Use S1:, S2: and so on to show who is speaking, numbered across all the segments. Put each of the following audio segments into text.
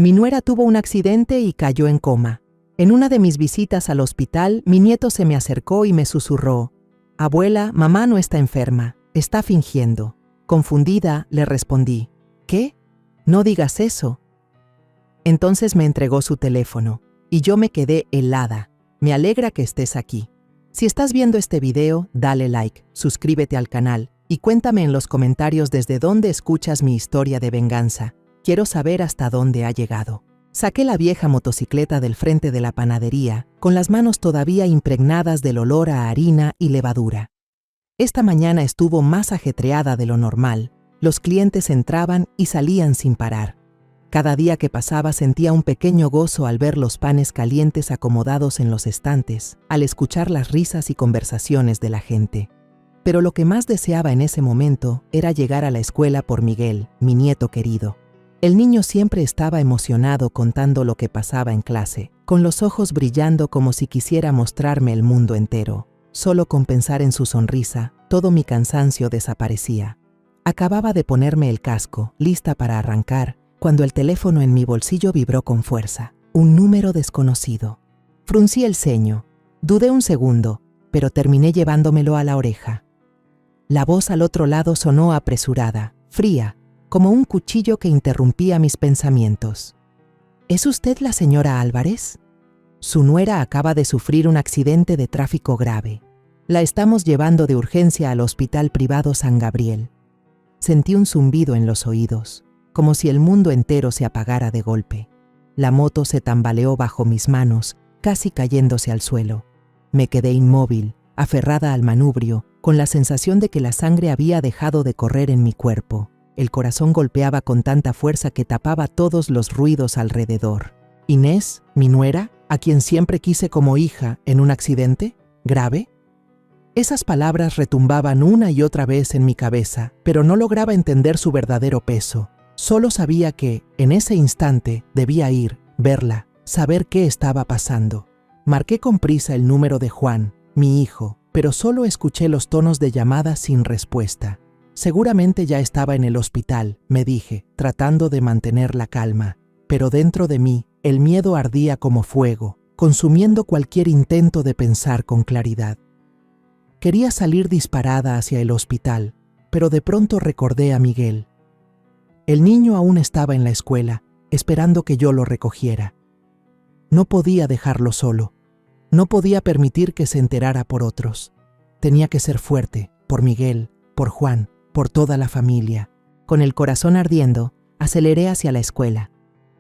S1: Mi nuera tuvo un accidente y cayó en coma. En una de mis visitas al hospital, mi nieto se me acercó y me susurró: «Abuela, mamá no está enferma, está fingiendo». Confundida, le respondí: «¿Qué? No digas eso». Entonces me entregó su teléfono, y yo me quedé helada. Me alegra que estés aquí. Si estás viendo este video, dale like, suscríbete al canal, y cuéntame en los comentarios desde dónde escuchas mi historia de venganza. Quiero saber hasta dónde ha llegado. Saqué la vieja motocicleta del frente de la panadería, con las manos todavía impregnadas del olor a harina y levadura. Esta mañana estuvo más ajetreada de lo normal. Los clientes entraban y salían sin parar. Cada día que pasaba sentía un pequeño gozo al ver los panes calientes acomodados en los estantes, al escuchar las risas y conversaciones de la gente. Pero lo que más deseaba en ese momento era llegar a la escuela por Miguel, mi nieto querido. El niño siempre estaba emocionado contando lo que pasaba en clase, con los ojos brillando como si quisiera mostrarme el mundo entero. Solo con pensar en su sonrisa, todo mi cansancio desaparecía. Acababa de ponerme el casco, lista para arrancar, cuando el teléfono en mi bolsillo vibró con fuerza. Un número desconocido. Fruncí el ceño. Dudé un segundo, pero terminé llevándomelo a la oreja. La voz al otro lado sonó apresurada, fría, como un cuchillo que interrumpía mis pensamientos. ¿Es usted la señora Álvarez? Su nuera acaba de sufrir un accidente de tráfico grave. La estamos llevando de urgencia al Hospital Privado San Gabriel. Sentí un zumbido en los oídos, como si el mundo entero se apagara de golpe. La moto se tambaleó bajo mis manos, casi cayéndose al suelo. Me quedé inmóvil, aferrada al manubrio, con la sensación de que la sangre había dejado de correr en mi cuerpo. El corazón golpeaba con tanta fuerza que tapaba todos los ruidos alrededor. ¿Inés, mi nuera, a quien siempre quise como hija, en un accidente? ¿Grave? Esas palabras retumbaban una y otra vez en mi cabeza, pero no lograba entender su verdadero peso. Solo sabía que, en ese instante, debía ir, verla, saber qué estaba pasando. Marqué con prisa el número de Juan, mi hijo, pero solo escuché los tonos de llamada sin respuesta. Seguramente ya estaba en el hospital, me dije, tratando de mantener la calma. Pero dentro de mí, el miedo ardía como fuego, consumiendo cualquier intento de pensar con claridad. Quería salir disparada hacia el hospital, pero de pronto recordé a Miguel. El niño aún estaba en la escuela, esperando que yo lo recogiera. No podía dejarlo solo. No podía permitir que se enterara por otros. Tenía que ser fuerte, por Miguel, por Juan, por toda la familia. Con el corazón ardiendo, aceleré hacia la escuela.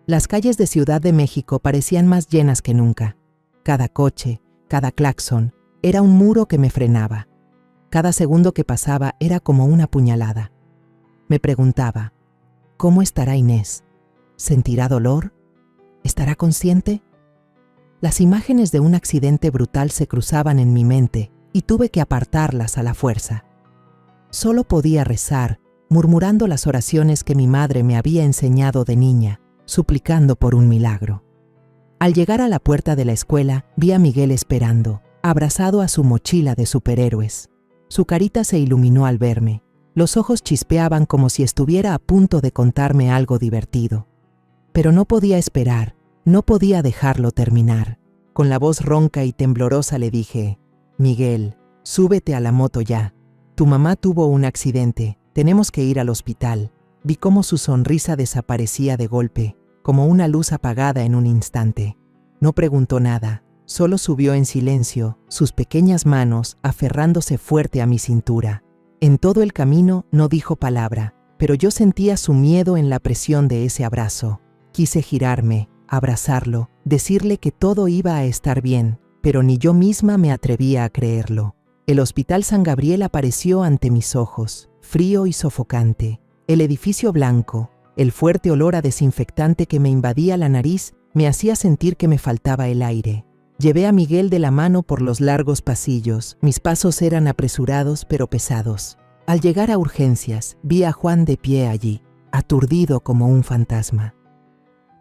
S1: Las calles de Ciudad de México parecían más llenas que nunca. Cada coche, cada claxon, era un muro que me frenaba. Cada segundo que pasaba era como una puñalada. Me preguntaba, ¿cómo estará Inés? ¿Sentirá dolor? ¿Estará consciente? Las imágenes de un accidente brutal se cruzaban en mi mente y tuve que apartarlas a la fuerza. Solo podía rezar, murmurando las oraciones que mi madre me había enseñado de niña, suplicando por un milagro. Al llegar a la puerta de la escuela, vi a Miguel esperando, abrazado a su mochila de superhéroes. Su carita se iluminó al verme. Los ojos chispeaban como si estuviera a punto de contarme algo divertido. Pero no podía esperar, no podía dejarlo terminar. Con la voz ronca y temblorosa le dije, «Miguel, súbete a la moto ya. Tu mamá tuvo un accidente, tenemos que ir al hospital». Vi cómo su sonrisa desaparecía de golpe, como una luz apagada en un instante. No preguntó nada, solo subió en silencio, sus pequeñas manos aferrándose fuerte a mi cintura. En todo el camino no dijo palabra, pero yo sentía su miedo en la presión de ese abrazo. Quise girarme, abrazarlo, decirle que todo iba a estar bien, pero ni yo misma me atrevía a creerlo. El Hospital San Gabriel apareció ante mis ojos, frío y sofocante. El edificio blanco, el fuerte olor a desinfectante que me invadía la nariz, me hacía sentir que me faltaba el aire. Llevé a Miguel de la mano por los largos pasillos. Mis pasos eran apresurados pero pesados. Al llegar a urgencias, vi a Juan de pie allí, aturdido como un fantasma.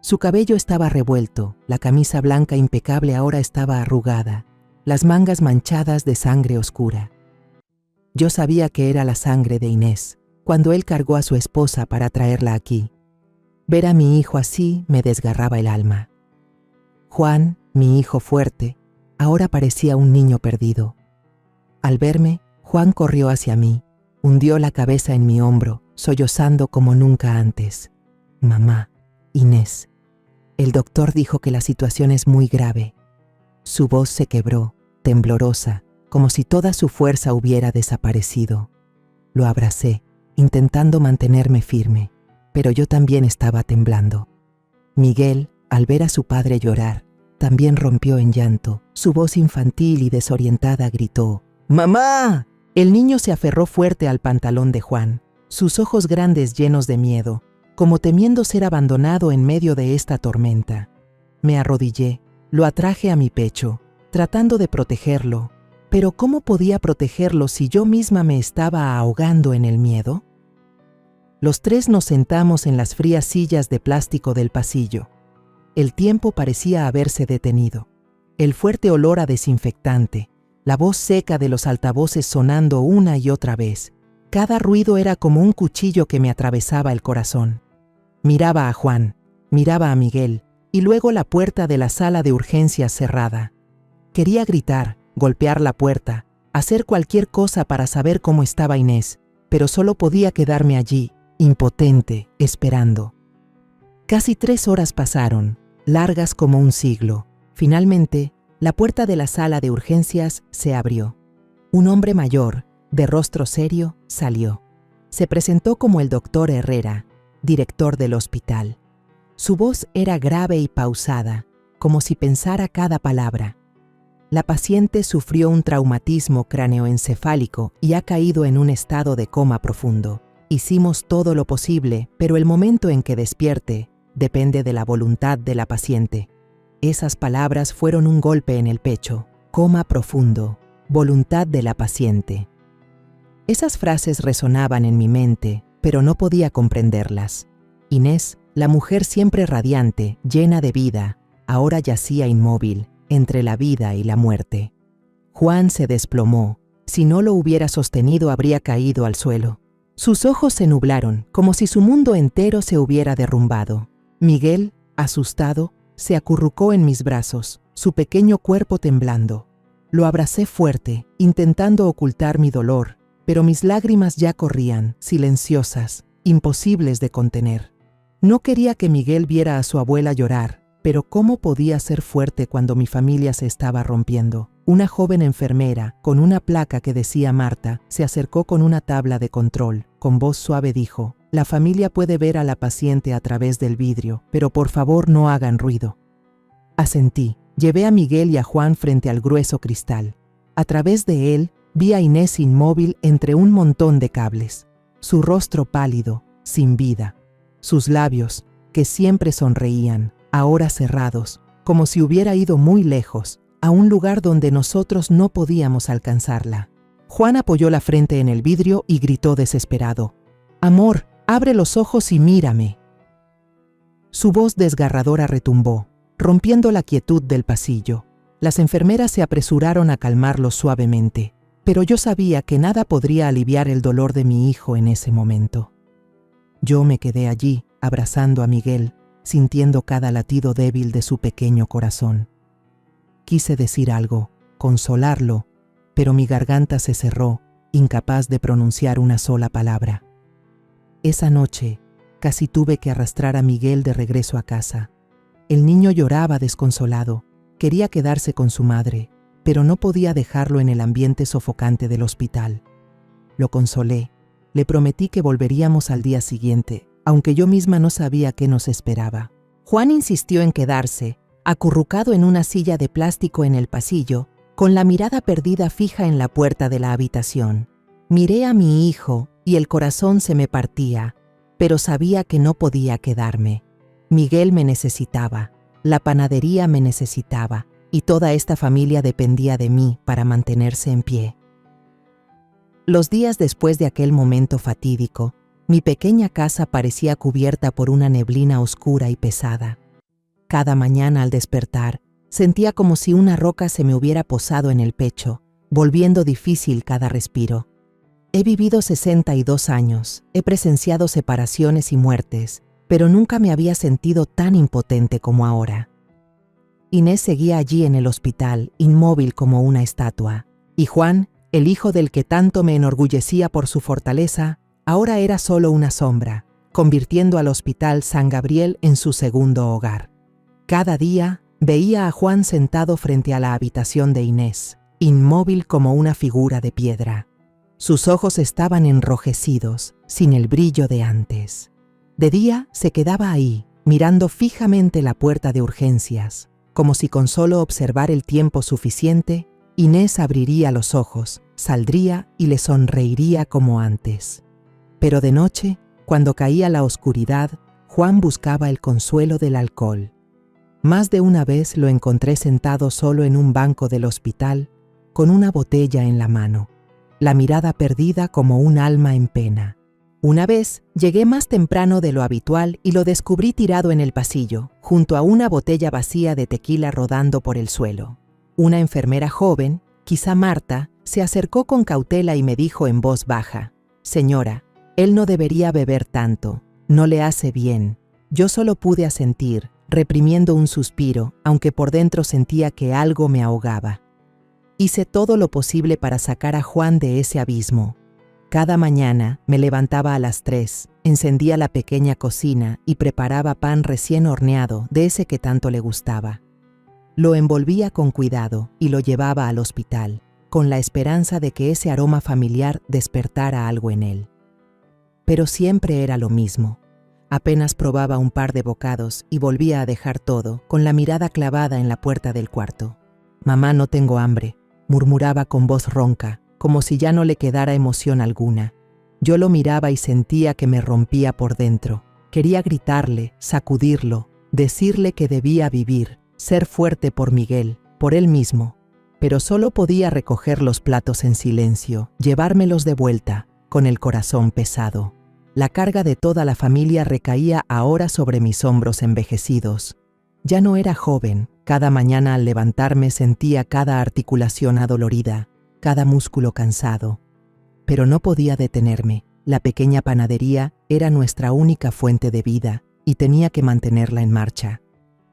S1: Su cabello estaba revuelto, la camisa blanca impecable ahora estaba arrugada, las mangas manchadas de sangre oscura. Yo sabía que era la sangre de Inés, cuando él cargó a su esposa para traerla aquí. Ver a mi hijo así me desgarraba el alma. Juan, mi hijo fuerte, ahora parecía un niño perdido. Al verme, Juan corrió hacia mí, hundió la cabeza en mi hombro, sollozando como nunca antes. Mamá, Inés. El doctor dijo que la situación es muy grave. Su voz se quebró, temblorosa, como si toda su fuerza hubiera desaparecido. Lo abracé, intentando mantenerme firme, pero yo también estaba temblando. Miguel, al ver a su padre llorar, también rompió en llanto. Su voz infantil y desorientada gritó: ¡Mamá! El niño se aferró fuerte al pantalón de Juan, sus ojos grandes llenos de miedo, como temiendo ser abandonado en medio de esta tormenta. Me arrodillé, lo atraje a mi pecho, tratando de protegerlo. Pero ¿cómo podía protegerlo si yo misma me estaba ahogando en el miedo? Los tres nos sentamos en las frías sillas de plástico del pasillo. El tiempo parecía haberse detenido. El fuerte olor a desinfectante, la voz seca de los altavoces sonando una y otra vez. Cada ruido era como un cuchillo que me atravesaba el corazón. Miraba a Juan, miraba a Miguel, y luego la puerta de la sala de urgencias cerrada. Quería gritar, golpear la puerta, hacer cualquier cosa para saber cómo estaba Inés, pero solo podía quedarme allí, impotente, esperando. Casi 3 horas pasaron, largas como un siglo. Finalmente, la puerta de la sala de urgencias se abrió. Un hombre mayor, de rostro serio, salió. Se presentó como el doctor Herrera, director del hospital. Su voz era grave y pausada, como si pensara cada palabra. La paciente sufrió un traumatismo cráneoencefálico y ha caído en un estado de coma profundo. Hicimos todo lo posible, pero el momento en que despierte depende de la voluntad de la paciente. Esas palabras fueron un golpe en el pecho. Coma profundo, voluntad de la paciente. Esas frases resonaban en mi mente, pero no podía comprenderlas. Inés, la mujer siempre radiante, llena de vida, ahora yacía inmóvil, entre la vida y la muerte. Juan se desplomó. Si no lo hubiera sostenido, habría caído al suelo. Sus ojos se nublaron, como si su mundo entero se hubiera derrumbado. Miguel, asustado, se acurrucó en mis brazos, su pequeño cuerpo temblando. Lo abracé fuerte, intentando ocultar mi dolor, pero mis lágrimas ya corrían, silenciosas, imposibles de contener. No quería que Miguel viera a su abuela llorar, pero ¿cómo podía ser fuerte cuando mi familia se estaba rompiendo? Una joven enfermera, con una placa que decía Marta, se acercó con una tabla de control. Con voz suave dijo: «La familia puede ver a la paciente a través del vidrio, pero por favor no hagan ruido». Asentí. Llevé a Miguel y a Juan frente al grueso cristal. A través de él, vi a Inés inmóvil entre un montón de cables. Su rostro pálido, sin vida. Sus labios, que siempre sonreían, ahora cerrados, como si hubiera ido muy lejos, a un lugar donde nosotros no podíamos alcanzarla. Juan apoyó la frente en el vidrio y gritó desesperado: «Amor, abre los ojos y mírame». Su voz desgarradora retumbó, rompiendo la quietud del pasillo. Las enfermeras se apresuraron a calmarlo suavemente, pero yo sabía que nada podría aliviar el dolor de mi hijo en ese momento. Yo me quedé allí, abrazando a Miguel, sintiendo cada latido débil de su pequeño corazón. Quise decir algo, consolarlo, pero mi garganta se cerró, incapaz de pronunciar una sola palabra. Esa noche, casi tuve que arrastrar a Miguel de regreso a casa. El niño lloraba desconsolado, quería quedarse con su madre, pero no podía dejarlo en el ambiente sofocante del hospital. Lo consolé, le prometí que volveríamos al día siguiente, aunque yo misma no sabía qué nos esperaba. Juan insistió en quedarse, acurrucado en una silla de plástico en el pasillo, con la mirada perdida fija en la puerta de la habitación. Miré a mi hijo y el corazón se me partía, pero sabía que no podía quedarme. Miguel me necesitaba, la panadería me necesitaba, y toda esta familia dependía de mí para mantenerse en pie. Los días después de aquel momento fatídico, mi pequeña casa parecía cubierta por una neblina oscura y pesada. Cada mañana al despertar, sentía como si una roca se me hubiera posado en el pecho, volviendo difícil cada respiro. He vivido 62 años, he presenciado separaciones y muertes, pero nunca me había sentido tan impotente como ahora. Inés seguía allí en el hospital, inmóvil como una estatua, y Juan, el hijo del que tanto me enorgullecía por su fortaleza, ahora era solo una sombra, convirtiendo al Hospital San Gabriel en su segundo hogar. Cada día veía a Juan sentado frente a la habitación de Inés, inmóvil como una figura de piedra. Sus ojos estaban enrojecidos, sin el brillo de antes. De día se quedaba ahí, mirando fijamente la puerta de urgencias, como si con solo observar el tiempo suficiente, Inés abriría los ojos, saldría y le sonreiría como antes. Pero de noche, cuando caía la oscuridad, Juan buscaba el consuelo del alcohol. Más de una vez lo encontré sentado solo en un banco del hospital, con una botella en la mano, la mirada perdida como un alma en pena. Una vez llegué más temprano de lo habitual y lo descubrí tirado en el pasillo, junto a una botella vacía de tequila rodando por el suelo. Una enfermera joven, quizá Marta, se acercó con cautela y me dijo en voz baja: «Señora, él no debería beber tanto, no le hace bien». Yo solo pude asentir, reprimiendo un suspiro, aunque por dentro sentía que algo me ahogaba. Hice todo lo posible para sacar a Juan de ese abismo. Cada mañana me levantaba a las 3, encendía la pequeña cocina y preparaba pan recién horneado de ese que tanto le gustaba. Lo envolvía con cuidado y lo llevaba al hospital, con la esperanza de que ese aroma familiar despertara algo en él. Pero siempre era lo mismo. Apenas probaba un par de bocados y volvía a dejar todo, con la mirada clavada en la puerta del cuarto. «Mamá, no tengo hambre», murmuraba con voz ronca, como si ya no le quedara emoción alguna. Yo lo miraba y sentía que me rompía por dentro. Quería gritarle, sacudirlo, decirle que debía vivir, ser fuerte por Miguel, por él mismo. Pero solo podía recoger los platos en silencio, llevármelos de vuelta, con el corazón pesado. La carga de toda la familia recaía ahora sobre mis hombros envejecidos. Ya no era joven, cada mañana al levantarme sentía cada articulación adolorida, cada músculo cansado. Pero no podía detenerme. La pequeña panadería era nuestra única fuente de vida y tenía que mantenerla en marcha.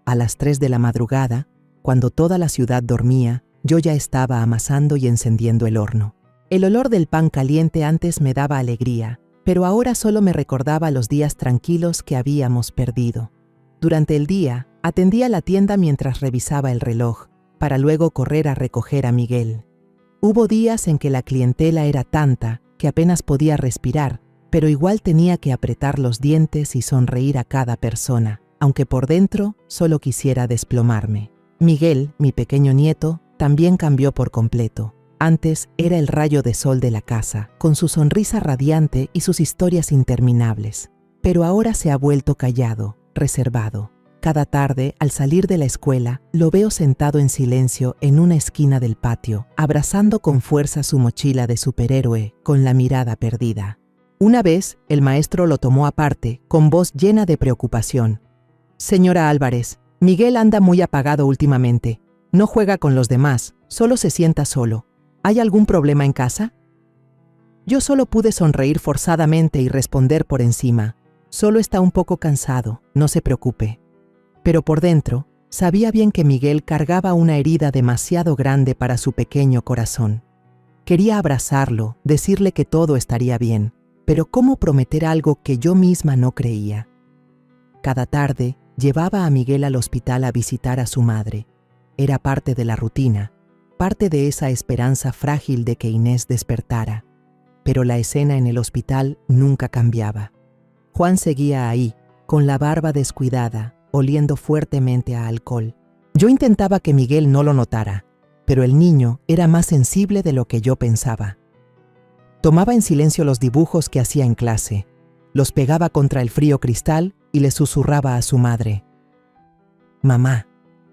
S1: A las 3 de la madrugada, cuando toda la ciudad dormía, yo ya estaba amasando y encendiendo el horno. El olor del pan caliente antes me daba alegría, pero ahora solo me recordaba los días tranquilos que habíamos perdido. Durante el día, atendía la tienda mientras revisaba el reloj, para luego correr a recoger a Miguel. Hubo días en que la clientela era tanta que apenas podía respirar, pero igual tenía que apretar los dientes y sonreír a cada persona, aunque por dentro solo quisiera desplomarme. Miguel, mi pequeño nieto, también cambió por completo. Antes era el rayo de sol de la casa, con su sonrisa radiante y sus historias interminables. Pero ahora se ha vuelto callado, reservado. Cada tarde, al salir de la escuela, lo veo sentado en silencio en una esquina del patio, abrazando con fuerza su mochila de superhéroe, con la mirada perdida. Una vez, el maestro lo tomó aparte, con voz llena de preocupación. «Señora Álvarez, Miguel anda muy apagado últimamente. No juega con los demás, solo se sienta solo. ¿Hay algún problema en casa?» Yo solo pude sonreír forzadamente y responder por encima: «Solo está un poco cansado, no se preocupe». Pero por dentro, sabía bien que Miguel cargaba una herida demasiado grande para su pequeño corazón. Quería abrazarlo, decirle que todo estaría bien, pero ¿cómo prometer algo que yo misma no creía? Cada tarde, llevaba a Miguel al hospital a visitar a su madre. Era parte de la rutina, parte de esa esperanza frágil de que Inés despertara. Pero la escena en el hospital nunca cambiaba. Juan seguía ahí, con la barba descuidada, oliendo fuertemente a alcohol. Yo intentaba que Miguel no lo notara, pero el niño era más sensible de lo que yo pensaba. Tomaba en silencio los dibujos que hacía en clase, los pegaba contra el frío cristal y le susurraba a su madre: «Mamá,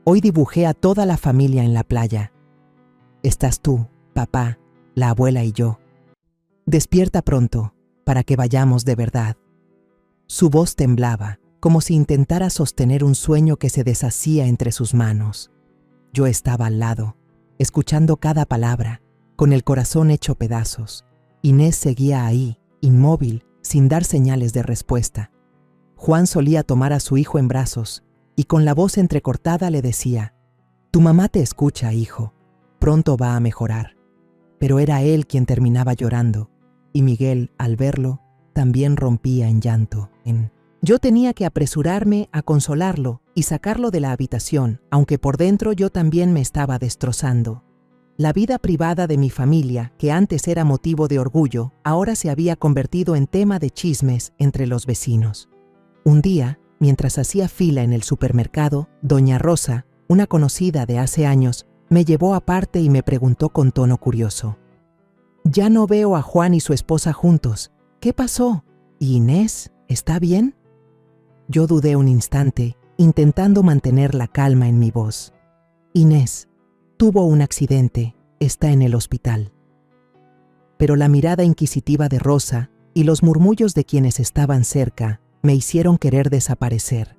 S1: hoy dibujé a toda la familia en la playa. Estás tú, papá, la abuela y yo. Despierta pronto, para que vayamos de verdad». Su voz temblaba, como si intentara sostener un sueño que se deshacía entre sus manos. Yo estaba al lado, escuchando cada palabra, con el corazón hecho pedazos. Inés seguía ahí, inmóvil, sin dar señales de respuesta. Juan solía tomar a su hijo en brazos y con la voz entrecortada le decía: «Tu mamá te escucha, hijo. Pronto va a mejorar». Pero era él quien terminaba llorando, y Miguel, al verlo, también rompía en llanto. Yo tenía que apresurarme a consolarlo y sacarlo de la habitación, aunque por dentro yo también me estaba destrozando. La vida privada de mi familia, que antes era motivo de orgullo, ahora se había convertido en tema de chismes entre los vecinos. Un día, mientras hacía fila en el supermercado, doña Rosa, una conocida de hace años, me llevó aparte y me preguntó con tono curioso: «Ya no veo a Juan y su esposa juntos. ¿Qué pasó? ¿Y Inés? ¿Está bien?». Yo dudé un instante, intentando mantener la calma en mi voz. «Inés tuvo un accidente, está en el hospital». Pero la mirada inquisitiva de Rosa y los murmullos de quienes estaban cerca me hicieron querer desaparecer.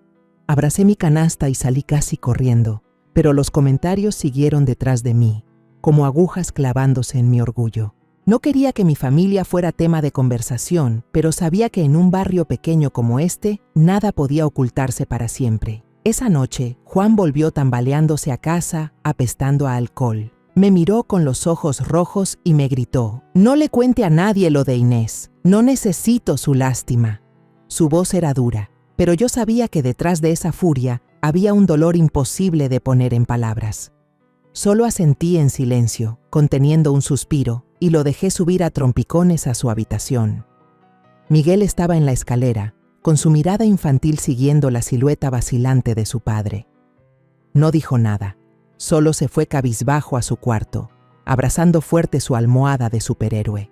S1: Abracé mi canasta y salí casi corriendo, pero los comentarios siguieron detrás de mí, como agujas clavándose en mi orgullo. No quería que mi familia fuera tema de conversación, pero sabía que en un barrio pequeño como este, nada podía ocultarse para siempre. Esa noche, Juan volvió tambaleándose a casa, apestando a alcohol. Me miró con los ojos rojos y me gritó: «No le cuente a nadie lo de Inés. No necesito su lástima». Su voz era dura, pero yo sabía que detrás de esa furia había un dolor imposible de poner en palabras. Solo asentí en silencio, conteniendo un suspiro, y lo dejé subir a trompicones a su habitación. Miguel estaba en la escalera, con su mirada infantil siguiendo la silueta vacilante de su padre. No dijo nada, solo se fue cabizbajo a su cuarto, abrazando fuerte su almohada de superhéroe.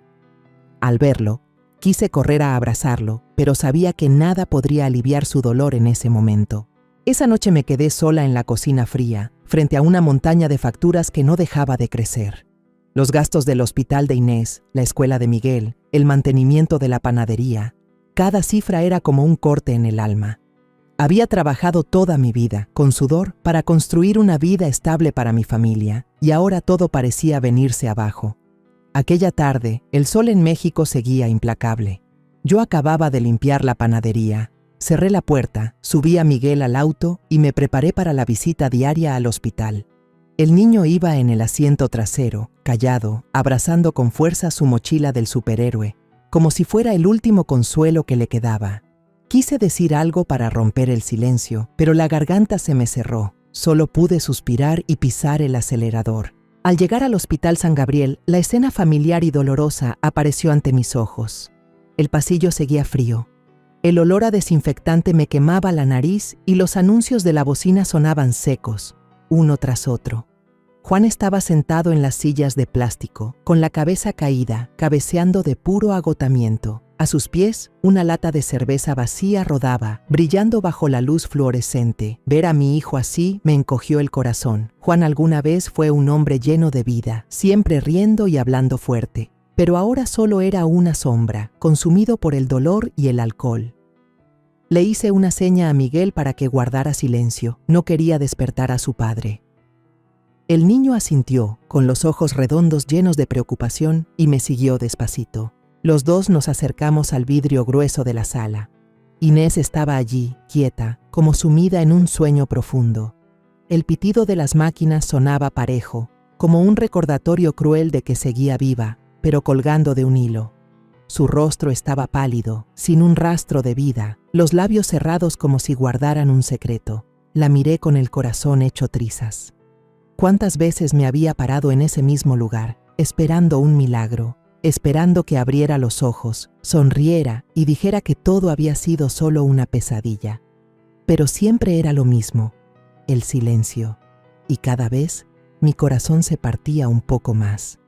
S1: Al verlo, quise correr a abrazarlo, pero sabía que nada podría aliviar su dolor en ese momento. Esa noche me quedé sola en la cocina fría, frente a una montaña de facturas que no dejaba de crecer. Los gastos del hospital de Inés, la escuela de Miguel, el mantenimiento de la panadería. Cada cifra era como un corte en el alma. Había trabajado toda mi vida, con sudor, para construir una vida estable para mi familia, y ahora todo parecía venirse abajo. Aquella tarde, el sol en México seguía implacable. Yo acababa de limpiar la panadería. Cerré la puerta, subí a Miguel al auto y me preparé para la visita diaria al hospital. El niño iba en el asiento trasero, callado, abrazando con fuerza su mochila del superhéroe, como si fuera el último consuelo que le quedaba. Quise decir algo para romper el silencio, pero la garganta se me cerró. Solo pude suspirar y pisar el acelerador. Al llegar al Hospital San Gabriel, la escena familiar y dolorosa apareció ante mis ojos. El pasillo seguía frío. El olor a desinfectante me quemaba la nariz y los anuncios de la bocina sonaban secos, uno tras otro. Juan estaba sentado en las sillas de plástico, con la cabeza caída, cabeceando de puro agotamiento. A sus pies, una lata de cerveza vacía rodaba, brillando bajo la luz fluorescente. Ver a mi hijo así me encogió el corazón. Juan alguna vez fue un hombre lleno de vida, siempre riendo y hablando fuerte. Pero ahora solo era una sombra, consumido por el dolor y el alcohol. Le hice una seña a Miguel para que guardara silencio. No quería despertar a su padre. El niño asintió, con los ojos redondos llenos de preocupación, y me siguió despacito. Los dos nos acercamos al vidrio grueso de la sala. Inés estaba allí, quieta, como sumida en un sueño profundo. El pitido de las máquinas sonaba parejo, como un recordatorio cruel de que seguía viva, pero colgando de un hilo. Su rostro estaba pálido, sin un rastro de vida, los labios cerrados como si guardaran un secreto. La miré con el corazón hecho trizas. ¿Cuántas veces me había parado en ese mismo lugar, esperando un milagro, esperando que abriera los ojos, sonriera y dijera que todo había sido solo una pesadilla? Pero siempre era lo mismo, el silencio, y cada vez mi corazón se partía un poco más.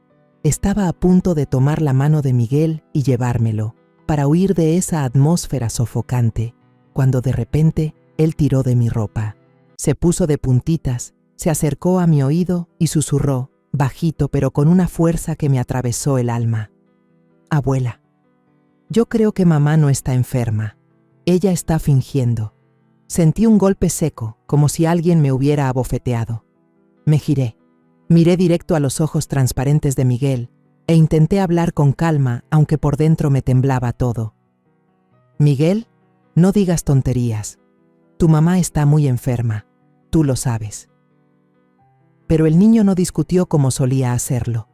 S1: Estaba a punto de tomar la mano de Miguel y llevármelo, para huir de esa atmósfera sofocante, cuando de repente él tiró de mi ropa. Se puso de puntitas, se acercó a mi oído y susurró, bajito pero con una fuerza que me atravesó el alma: «Abuela, yo creo que mamá no está enferma. Ella está fingiendo». Sentí un golpe seco, como si alguien me hubiera abofeteado. Me giré. Miré directo a los ojos transparentes de Miguel e intenté hablar con calma, aunque por dentro me temblaba todo. «Miguel, No digas tonterías. Tu mamá está muy enferma. Tú lo sabes. Pero el niño no discutió como solía hacerlo.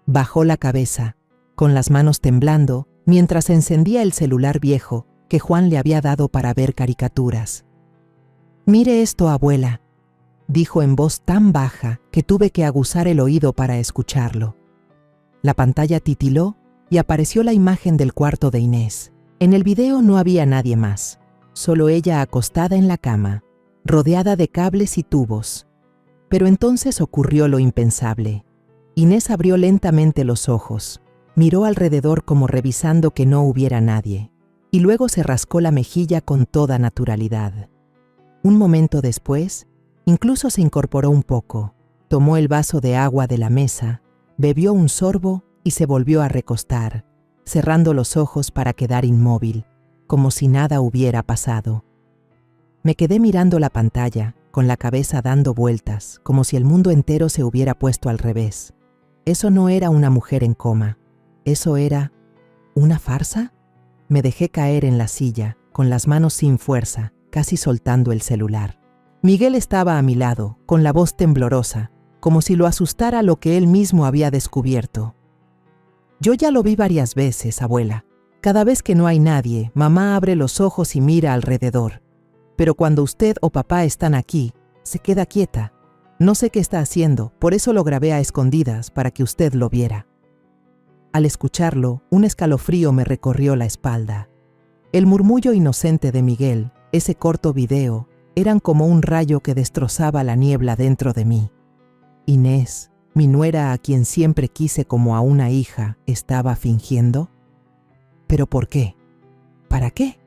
S1: Bajó la cabeza, con las manos temblando, mientras encendía el celular viejo que Juan le había dado para ver caricaturas. «Mire esto, abuela», dijo en voz tan baja que tuve que aguzar el oído para escucharlo. La pantalla titiló y apareció la imagen del cuarto de Inés. En el video no había nadie más, solo ella acostada en la cama, rodeada de cables y tubos. Pero entonces ocurrió lo impensable. Inés abrió lentamente los ojos, miró alrededor como revisando que no hubiera nadie, y luego se rascó la mejilla con toda naturalidad. Un momento después, incluso se incorporó un poco, tomó el vaso de agua de la mesa, bebió un sorbo y se volvió a recostar, cerrando los ojos para quedar inmóvil, como si nada hubiera pasado. Me quedé mirando la pantalla, con la cabeza dando vueltas, como si el mundo entero se hubiera puesto al revés. Eso no era una mujer en coma. ¿Eso era una farsa? Me dejé caer en la silla, con las manos sin fuerza, casi soltando el celular. Miguel estaba a mi lado, con la voz temblorosa, como si lo asustara lo que él mismo había descubierto. «Yo ya lo vi varias veces, abuela. Cada vez que no hay nadie, mamá abre los ojos y mira alrededor. Pero cuando usted o papá están aquí, se queda quieta. No sé qué está haciendo, por eso lo grabé a escondidas para que usted lo viera». Al escucharlo, un escalofrío me recorrió la espalda. El murmullo inocente de Miguel, ese corto video, eran como un rayo que destrozaba la niebla dentro de mí. Inés, mi nuera a quien siempre quise como a una hija, ¿estaba fingiendo? ¿Pero por qué? ¿Para qué?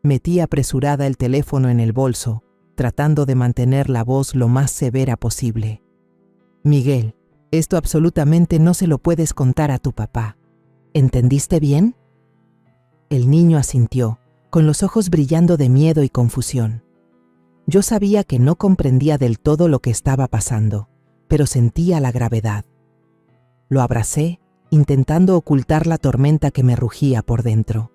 S1: Metí apresurada el teléfono en el bolso, tratando de mantener la voz lo más severa posible. «Miguel, esto absolutamente no se lo puedes contar a tu papá. ¿Entendiste bien?» El niño asintió, con los ojos brillando de miedo y confusión. Yo sabía que no comprendía del todo lo que estaba pasando, pero sentía la gravedad. Lo abracé, intentando ocultar la tormenta que me rugía por dentro.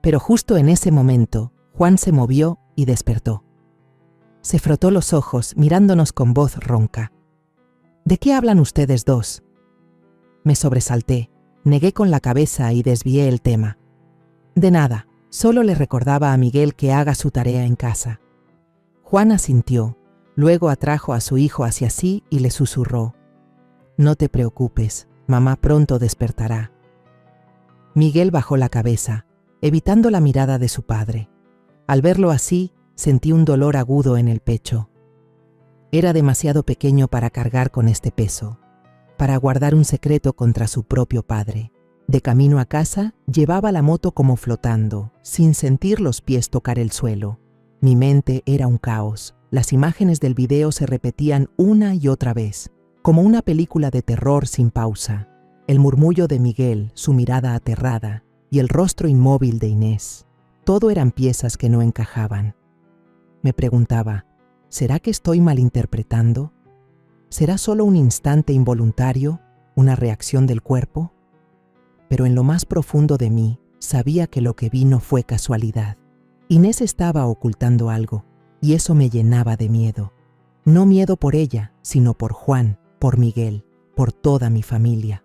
S1: Pero justo en ese momento, Juan se movió y despertó. Se frotó los ojos, mirándonos con voz ronca. «¿De qué hablan ustedes dos?» Me sobresalté, negué con la cabeza y desvié el tema. «De nada, solo le recordaba a Miguel que haga su tarea en casa». Juan asintió, luego atrajo a su hijo hacia sí y le susurró: «No te preocupes, mamá pronto despertará». Miguel bajó la cabeza, evitando la mirada de su padre. Al verlo así, sentí un dolor agudo en el pecho. Era demasiado pequeño para cargar con este peso, para guardar un secreto contra su propio padre. De camino a casa, llevaba la moto como flotando, sin sentir los pies tocar el suelo. Mi mente era un caos. Las imágenes del video se repetían una y otra vez, como una película de terror sin pausa. El murmullo de Miguel, su mirada aterrada, y el rostro inmóvil de Inés. Todo eran piezas que no encajaban. Me preguntaba, ¿será que estoy malinterpretando? ¿Será solo un instante involuntario, una reacción del cuerpo? Pero en lo más profundo de mí, sabía que lo que vi no fue casualidad. Inés estaba ocultando algo, y eso me llenaba de miedo. No miedo por ella, sino por Juan, por Miguel, por toda mi familia.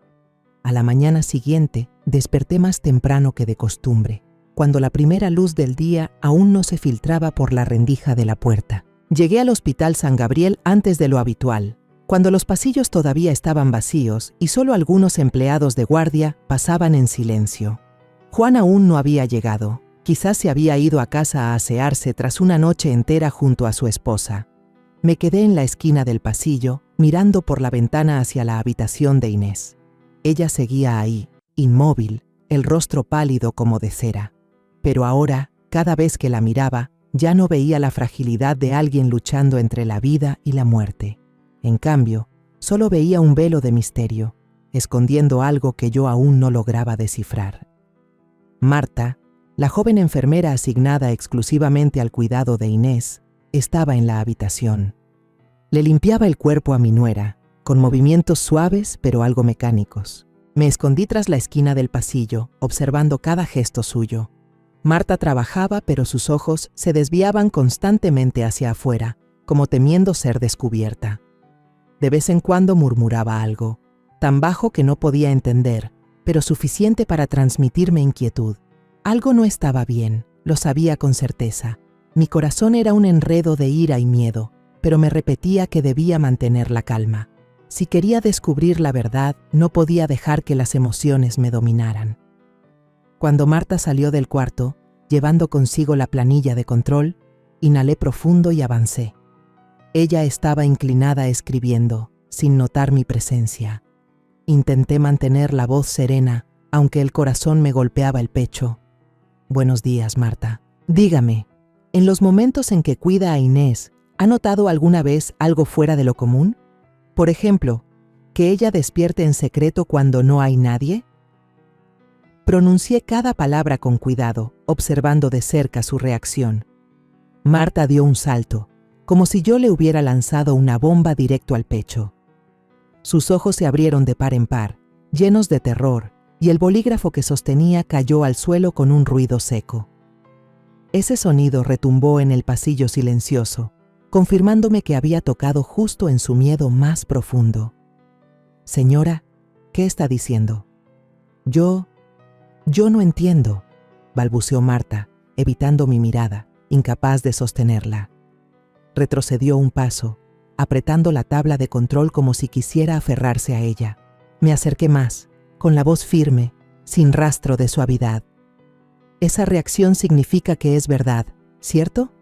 S1: A la mañana siguiente, desperté más temprano que de costumbre, cuando la primera luz del día aún no se filtraba por la rendija de la puerta. Llegué al Hospital San Gabriel antes de lo habitual, cuando los pasillos todavía estaban vacíos y solo algunos empleados de guardia pasaban en silencio. Juan aún no había llegado. Quizás se había ido a casa a asearse tras una noche entera junto a su esposa. Me quedé en la esquina del pasillo, mirando por la ventana hacia la habitación de Inés. Ella seguía ahí, inmóvil, el rostro pálido como de cera. Pero ahora, cada vez que la miraba, ya no veía la fragilidad de alguien luchando entre la vida y la muerte. En cambio, solo veía un velo de misterio, escondiendo algo que yo aún no lograba descifrar. Marta, la joven enfermera asignada exclusivamente al cuidado de Inés, estaba en la habitación. Le limpiaba el cuerpo a mi nuera, con movimientos suaves pero algo mecánicos. Me escondí tras la esquina del pasillo, observando cada gesto suyo. Marta trabajaba, pero sus ojos se desviaban constantemente hacia afuera, como temiendo ser descubierta. De vez en cuando murmuraba algo, tan bajo que no podía entender, pero suficiente para transmitirme inquietud. Algo no estaba bien, lo sabía con certeza. Mi corazón era un enredo de ira y miedo, pero me repetía que debía mantener la calma. Si quería descubrir la verdad, no podía dejar que las emociones me dominaran. Cuando Marta salió del cuarto, llevando consigo la planilla de control, inhalé profundo y avancé. Ella estaba inclinada escribiendo, sin notar mi presencia. Intenté mantener la voz serena, aunque el corazón me golpeaba el pecho. Buenos días, Marta. Dígame, en los momentos en que cuida a Inés, ¿ha notado alguna vez algo fuera de lo común? Por ejemplo, que ella despierte en secreto cuando no hay nadie. Pronuncié cada palabra con cuidado, observando de cerca su reacción. Marta dio un salto, como si yo le hubiera lanzado una bomba directo al pecho. Sus ojos se abrieron de par en par, llenos de terror, y el bolígrafo que sostenía cayó al suelo con un ruido seco. Ese sonido retumbó en el pasillo silencioso, confirmándome que había tocado justo en su miedo más profundo. Señora, ¿qué está diciendo? Yo no entiendo, balbuceó Marta, evitando mi mirada, incapaz de sostenerla. Retrocedió un paso, apretando la tabla de control como si quisiera aferrarse a ella. Me acerqué más, con la voz firme, sin rastro de suavidad. Esa reacción significa que es verdad, ¿cierto?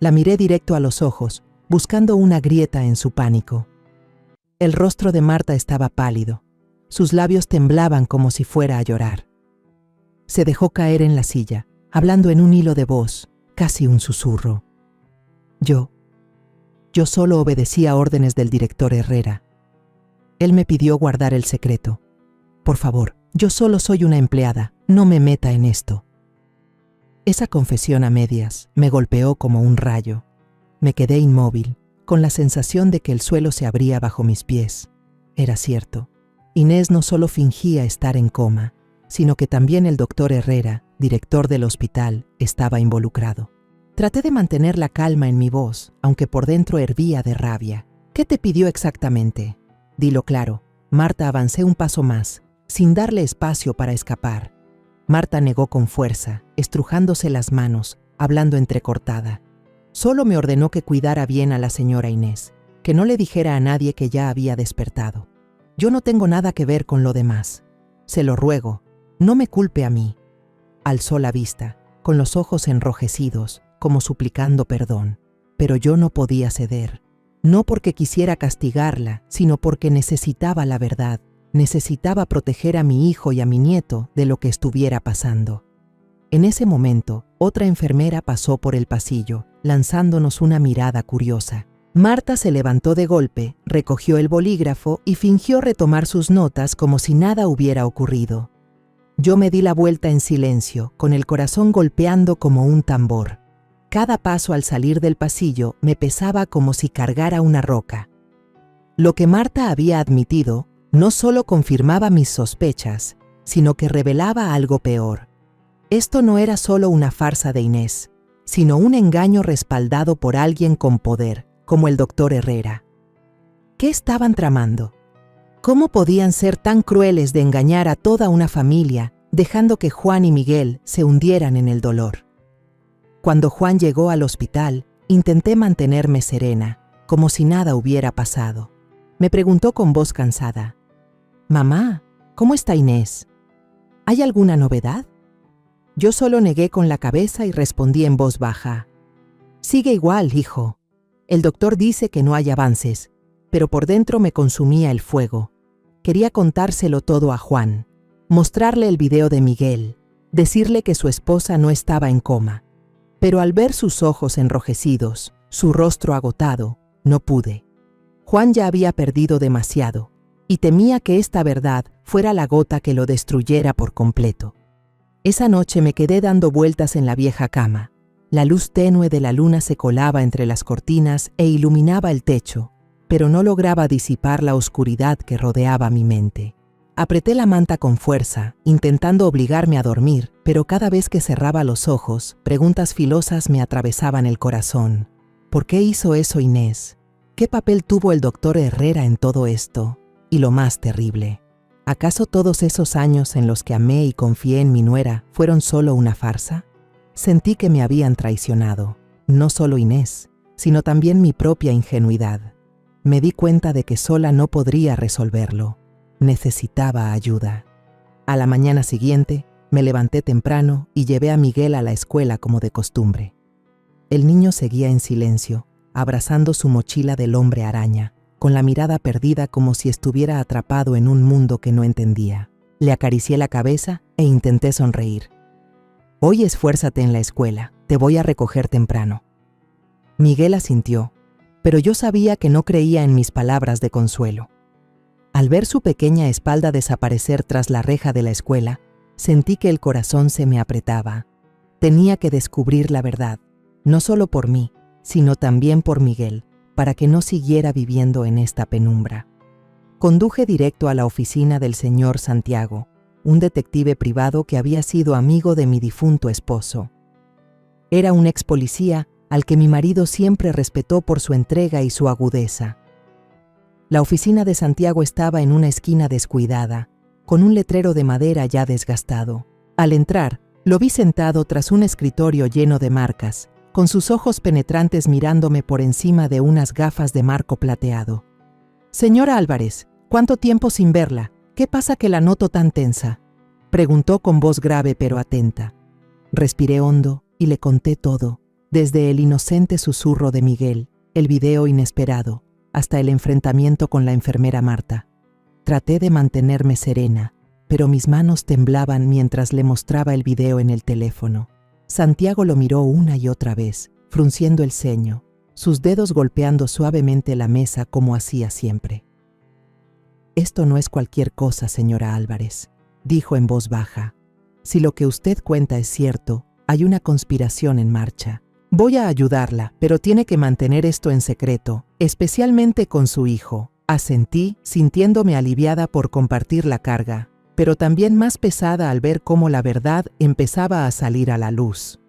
S1: La miré directo a los ojos, buscando una grieta en su pánico. El rostro de Marta estaba pálido. Sus labios temblaban como si fuera a llorar. Se dejó caer en la silla, hablando en un hilo de voz, casi un susurro. Yo solo obedecía órdenes del director Herrera. Él me pidió guardar el secreto. Por favor, yo solo soy una empleada, no me meta en esto. Esa confesión a medias me golpeó como un rayo. Me quedé inmóvil, con la sensación de que el suelo se abría bajo mis pies. Era cierto. Inés no solo fingía estar en coma, sino que también el doctor Herrera, director del hospital, estaba involucrado. Traté de mantener la calma en mi voz, aunque por dentro hervía de rabia. ¿Qué te pidió exactamente? Dilo claro. Marta avancé un paso más, sin darle espacio para escapar. Marta negó con fuerza, estrujándose las manos, hablando entrecortada. Solo me ordenó que cuidara bien a la señora Inés, que no le dijera a nadie que ya había despertado. Yo no tengo nada que ver con lo demás. Se lo ruego, no me culpe a mí. Alzó la vista, con los ojos enrojecidos, como suplicando perdón. Pero yo no podía ceder. No porque quisiera castigarla, sino porque necesitaba la verdad. Necesitaba proteger a mi hijo y a mi nieto de lo que estuviera pasando. En ese momento, otra enfermera pasó por el pasillo, lanzándonos una mirada curiosa. Marta se levantó de golpe, recogió el bolígrafo y fingió retomar sus notas como si nada hubiera ocurrido. Yo me di la vuelta en silencio, con el corazón golpeando como un tambor. Cada paso al salir del pasillo me pesaba como si cargara una roca. Lo que Marta había admitido no solo confirmaba mis sospechas, sino que revelaba algo peor. Esto no era solo una farsa de Inés, sino un engaño respaldado por alguien con poder, como el doctor Herrera. ¿Qué estaban tramando? ¿Cómo podían ser tan crueles de engañar a toda una familia, dejando que Juan y Miguel se hundieran en el dolor? Cuando Juan llegó al hospital, intenté mantenerme serena, como si nada hubiera pasado. Me preguntó con voz cansada: «Mamá, ¿cómo está Inés? ¿Hay alguna novedad?» Yo solo negué con la cabeza y respondí en voz baja: «Sigue igual, hijo. El doctor dice que no hay avances», pero por dentro me consumía el fuego. Quería contárselo todo a Juan, mostrarle el video de Miguel, decirle que su esposa no estaba en coma. Pero al ver sus ojos enrojecidos, su rostro agotado, no pude. Juan ya había perdido demasiado, y temía que esta verdad fuera la gota que lo destruyera por completo. Esa noche me quedé dando vueltas en la vieja cama. La luz tenue de la luna se colaba entre las cortinas e iluminaba el techo, pero no lograba disipar la oscuridad que rodeaba mi mente. Apreté la manta con fuerza, intentando obligarme a dormir, pero cada vez que cerraba los ojos, preguntas filosas me atravesaban el corazón. ¿Por qué hizo eso Inés? ¿Qué papel tuvo el doctor Herrera en todo esto? Y lo más terrible, ¿acaso todos esos años en los que amé y confié en mi nuera fueron solo una farsa? Sentí que me habían traicionado, no solo Inés, sino también mi propia ingenuidad. Me di cuenta de que sola no podría resolverlo. Necesitaba ayuda. A la mañana siguiente, me levanté temprano y llevé a Miguel a la escuela como de costumbre. El niño seguía en silencio, abrazando su mochila del hombre araña, con la mirada perdida como si estuviera atrapado en un mundo que no entendía. Le acaricié la cabeza e intenté sonreír. Hoy esfuérzate en la escuela, te voy a recoger temprano. Miguel asintió, pero yo sabía que no creía en mis palabras de consuelo. Al ver su pequeña espalda desaparecer tras la reja de la escuela, sentí que el corazón se me apretaba. Tenía que descubrir la verdad, no solo por mí, sino también por Miguel, para que no siguiera viviendo en esta penumbra. Conduje directo a la oficina del señor Santiago, un detective privado que había sido amigo de mi difunto esposo. Era un ex policía al que mi marido siempre respetó por su entrega y su agudeza. La oficina de Santiago estaba en una esquina descuidada, con un letrero de madera ya desgastado. Al entrar, lo vi sentado tras un escritorio lleno de marcas, con sus ojos penetrantes mirándome por encima de unas gafas de marco plateado. «Señora Álvarez, ¿cuánto tiempo sin verla? ¿Qué pasa que la noto tan tensa?», preguntó con voz grave pero atenta. Respiré hondo y le conté todo, desde el inocente susurro de Miguel, el video inesperado, hasta el enfrentamiento con la enfermera Marta. Traté de mantenerme serena, pero mis manos temblaban mientras le mostraba el video en el teléfono. Santiago lo miró una y otra vez, frunciendo el ceño, sus dedos golpeando suavemente la mesa como hacía siempre. «Esto no es cualquier cosa, señora Álvarez», dijo en voz baja. «Si lo que usted cuenta es cierto, hay una conspiración en marcha. Voy a ayudarla, pero tiene que mantener esto en secreto, especialmente con su hijo». Asentí, sintiéndome aliviada por compartir la carga, pero también más pesada al ver cómo la verdad empezaba a salir a la luz.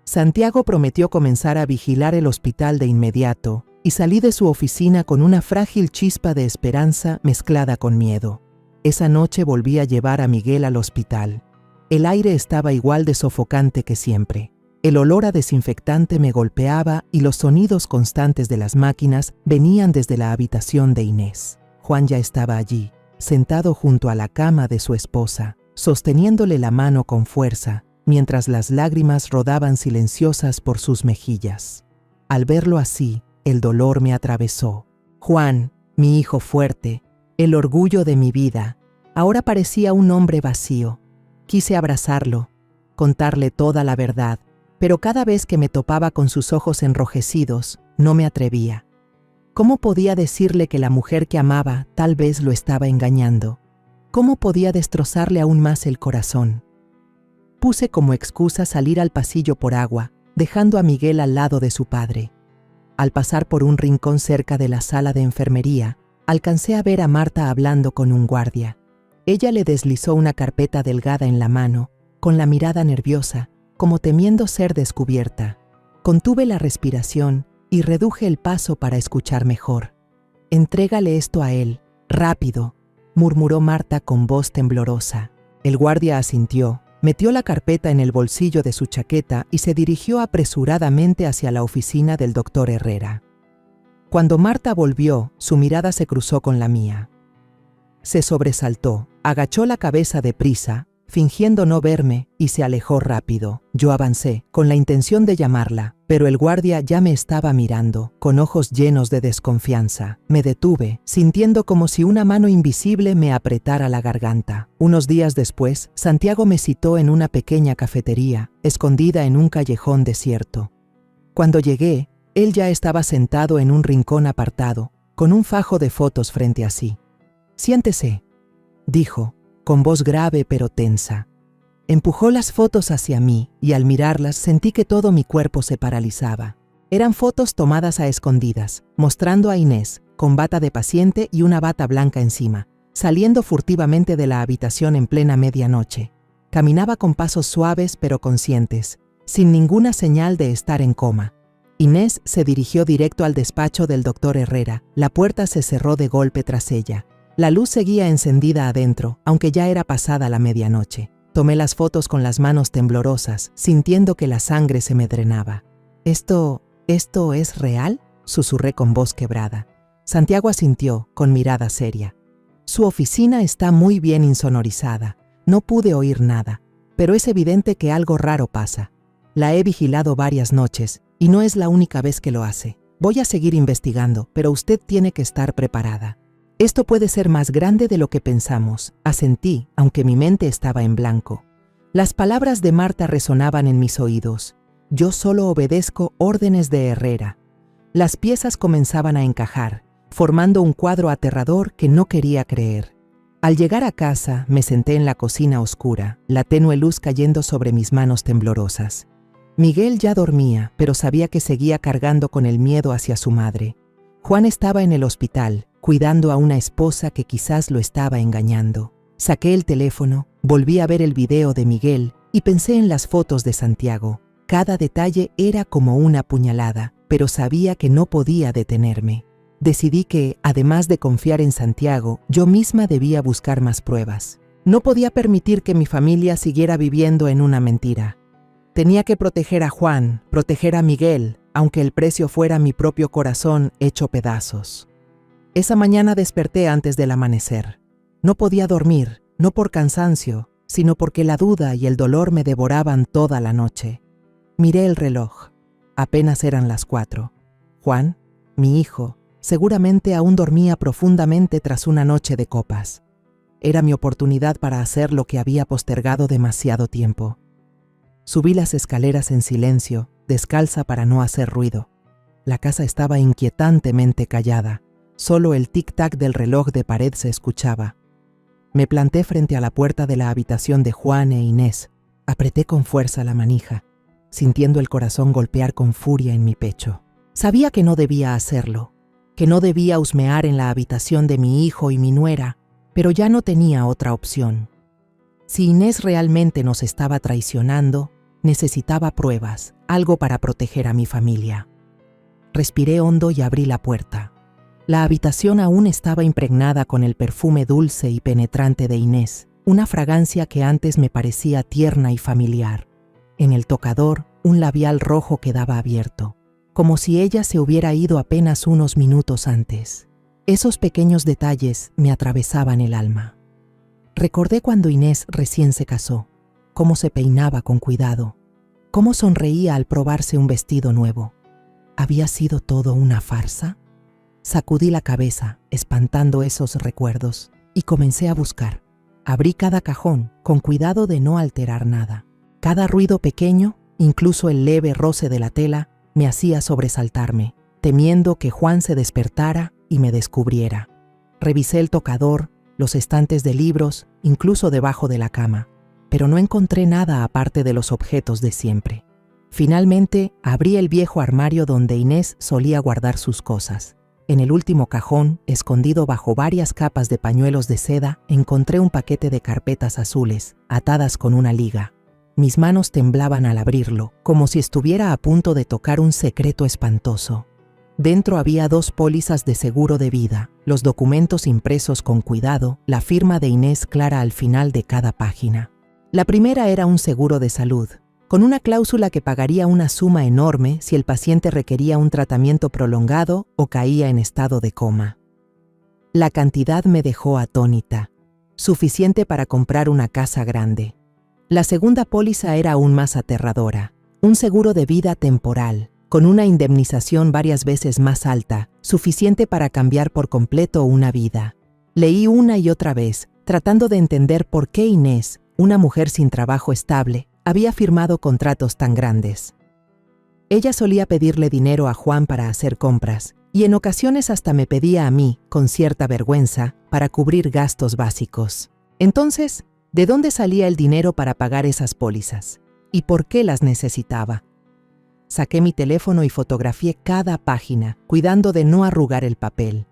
S1: Santiago prometió comenzar a vigilar el hospital de inmediato, y salí de su oficina con una frágil chispa de esperanza mezclada con miedo. Esa noche volví a llevar a Miguel al hospital. El aire estaba igual de sofocante que siempre. El olor a desinfectante me golpeaba y los sonidos constantes de las máquinas venían desde la habitación de Inés. Juan ya estaba allí, sentado junto a la cama de su esposa, sosteniéndole la mano con fuerza, mientras las lágrimas rodaban silenciosas por sus mejillas. Al verlo así, el dolor me atravesó. Juan, mi hijo fuerte, el orgullo de mi vida, ahora parecía un hombre vacío. Quise abrazarlo, contarle toda la verdad, pero cada vez que me topaba con sus ojos enrojecidos, no me atrevía. ¿Cómo podía decirle que la mujer que amaba tal vez lo estaba engañando? ¿Cómo podía destrozarle aún más el corazón? Puse como excusa salir al pasillo por agua, dejando a Miguel al lado de su padre. Al pasar por un rincón cerca de la sala de enfermería, alcancé a ver a Marta hablando con un guardia. Ella le deslizó una carpeta delgada en la mano, con la mirada nerviosa, como temiendo ser descubierta. Contuve la respiración y reduje el paso para escuchar mejor. «Entrégale esto a él, rápido», murmuró Marta con voz temblorosa. El guardia asintió, metió la carpeta en el bolsillo de su chaqueta y se dirigió apresuradamente hacia la oficina del doctor Herrera. Cuando Marta volvió, su mirada se cruzó con la mía. Se sobresaltó, agachó la cabeza deprisa, fingiendo no verme, y se alejó rápido. Yo avancé, con la intención de llamarla, pero el guardia ya me estaba mirando, con ojos llenos de desconfianza. Me detuve, sintiendo como si una mano invisible me apretara la garganta. Unos días después, Santiago me citó en una pequeña cafetería, escondida en un callejón desierto. Cuando llegué, él ya estaba sentado en un rincón apartado, con un fajo de fotos frente a sí. «Siéntese», dijo, con voz grave pero tensa. Empujó las fotos hacia mí y al mirarlas sentí que todo mi cuerpo se paralizaba. Eran fotos tomadas a escondidas, mostrando a Inés, con bata de paciente y una bata blanca encima, saliendo furtivamente de la habitación en plena medianoche. Caminaba con pasos suaves pero conscientes, sin ninguna señal de estar en coma. Inés se dirigió directo al despacho del doctor Herrera. La puerta se cerró de golpe tras ella. La luz seguía encendida adentro, aunque ya era pasada la medianoche. Tomé las fotos con las manos temblorosas, sintiendo que la sangre se me drenaba. ¿Esto es real?, susurré con voz quebrada. Santiago asintió, con mirada seria. Su oficina está muy bien insonorizada. No pude oír nada, pero es evidente que algo raro pasa. La he vigilado varias noches, y no es la única vez que lo hace. Voy a seguir investigando, pero usted tiene que estar preparada. Esto puede ser más grande de lo que pensamos, asentí, aunque mi mente estaba en blanco. Las palabras de Marta resonaban en mis oídos. Yo solo obedezco órdenes de Herrera. Las piezas comenzaban a encajar, formando un cuadro aterrador que no quería creer. Al llegar a casa, me senté en la cocina oscura, la tenue luz cayendo sobre mis manos temblorosas. Miguel ya dormía, pero sabía que seguía cargando con el miedo hacia su madre. Juan estaba en el hospital, cuidando a una esposa que quizás lo estaba engañando. Saqué el teléfono, volví a ver el video de Miguel y pensé en las fotos de Santiago. Cada detalle era como una puñalada, pero sabía que no podía detenerme. Decidí que, además de confiar en Santiago, yo misma debía buscar más pruebas. No podía permitir que mi familia siguiera viviendo en una mentira. Tenía que proteger a Juan, proteger a Miguel, aunque el precio fuera mi propio corazón hecho pedazos. Esa mañana desperté antes del amanecer. No podía dormir, no por cansancio, sino porque la duda y el dolor me devoraban toda la noche. Miré el reloj. Apenas eran las 4. Juan, mi hijo, seguramente aún dormía profundamente tras una noche de copas. Era mi oportunidad para hacer lo que había postergado demasiado tiempo. Subí las escaleras en silencio, descalza para no hacer ruido. La casa estaba inquietantemente callada. Solo el tic-tac del reloj de pared se escuchaba. Me planté frente a la puerta de la habitación de Juan e Inés. Apreté con fuerza la manija, sintiendo el corazón golpear con furia en mi pecho. Sabía que no debía hacerlo, que no debía husmear en la habitación de mi hijo y mi nuera, pero ya no tenía otra opción. Si Inés realmente nos estaba traicionando, necesitaba pruebas, algo para proteger a mi familia. Respiré hondo y abrí la puerta. La habitación aún estaba impregnada con el perfume dulce y penetrante de Inés, una fragancia que antes me parecía tierna y familiar. En el tocador, un labial rojo quedaba abierto, como si ella se hubiera ido apenas unos minutos antes. Esos pequeños detalles me atravesaban el alma. Recordé cuando Inés recién se casó, cómo se peinaba con cuidado, cómo sonreía al probarse un vestido nuevo. ¿Había sido todo una farsa? Sacudí la cabeza, espantando esos recuerdos, y comencé a buscar. Abrí cada cajón, con cuidado de no alterar nada. Cada ruido pequeño, incluso el leve roce de la tela, me hacía sobresaltarme, temiendo que Juan se despertara y me descubriera. Revisé el tocador, los estantes de libros, incluso debajo de la cama, pero no encontré nada aparte de los objetos de siempre. Finalmente, abrí el viejo armario donde Inés solía guardar sus cosas. En el último cajón, escondido bajo varias capas de pañuelos de seda, encontré un paquete de carpetas azules, atadas con una liga. Mis manos temblaban al abrirlo, como si estuviera a punto de tocar un secreto espantoso. Dentro había 2 pólizas de seguro de vida, los documentos impresos con cuidado, la firma de Inés clara al final de cada página. La primera era un seguro de salud, con una cláusula que pagaría una suma enorme si el paciente requería un tratamiento prolongado o caía en estado de coma. La cantidad me dejó atónita, suficiente para comprar una casa grande. La segunda póliza era aún más aterradora, un seguro de vida temporal, con una indemnización varias veces más alta, suficiente para cambiar por completo una vida. Leí una y otra vez, tratando de entender por qué Inés, una mujer sin trabajo estable, había firmado contratos tan grandes. Ella solía pedirle dinero a Juan para hacer compras, y en ocasiones hasta me pedía a mí, con cierta vergüenza, para cubrir gastos básicos. Entonces, ¿de dónde salía el dinero para pagar esas pólizas? ¿Y por qué las necesitaba? Saqué mi teléfono y fotografié cada página, cuidando de no arrugar el papel.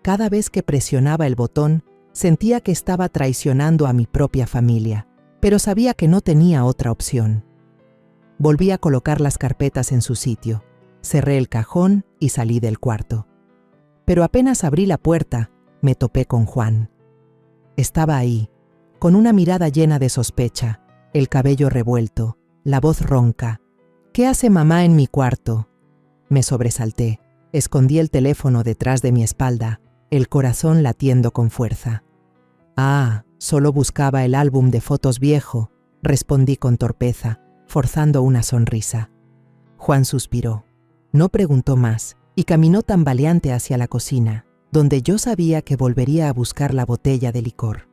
S1: Cada vez que presionaba el botón, Sentía que estaba traicionando a mi propia familia, pero sabía que no tenía otra opción. Volví a colocar las carpetas en su sitio, cerré el cajón y salí del cuarto. Pero apenas abrí la puerta, me topé con Juan. Estaba ahí, con una mirada llena de sospecha, el cabello revuelto, la voz ronca. «¿Qué hace mamá en mi cuarto?». Me sobresalté, escondí el teléfono detrás de mi espalda, el corazón latiendo con fuerza. «Ah, solo buscaba el álbum de fotos viejo», respondí con torpeza, forzando una sonrisa. Juan suspiró. No preguntó más y caminó tambaleante hacia la cocina, donde yo sabía que volvería a buscar la botella de licor.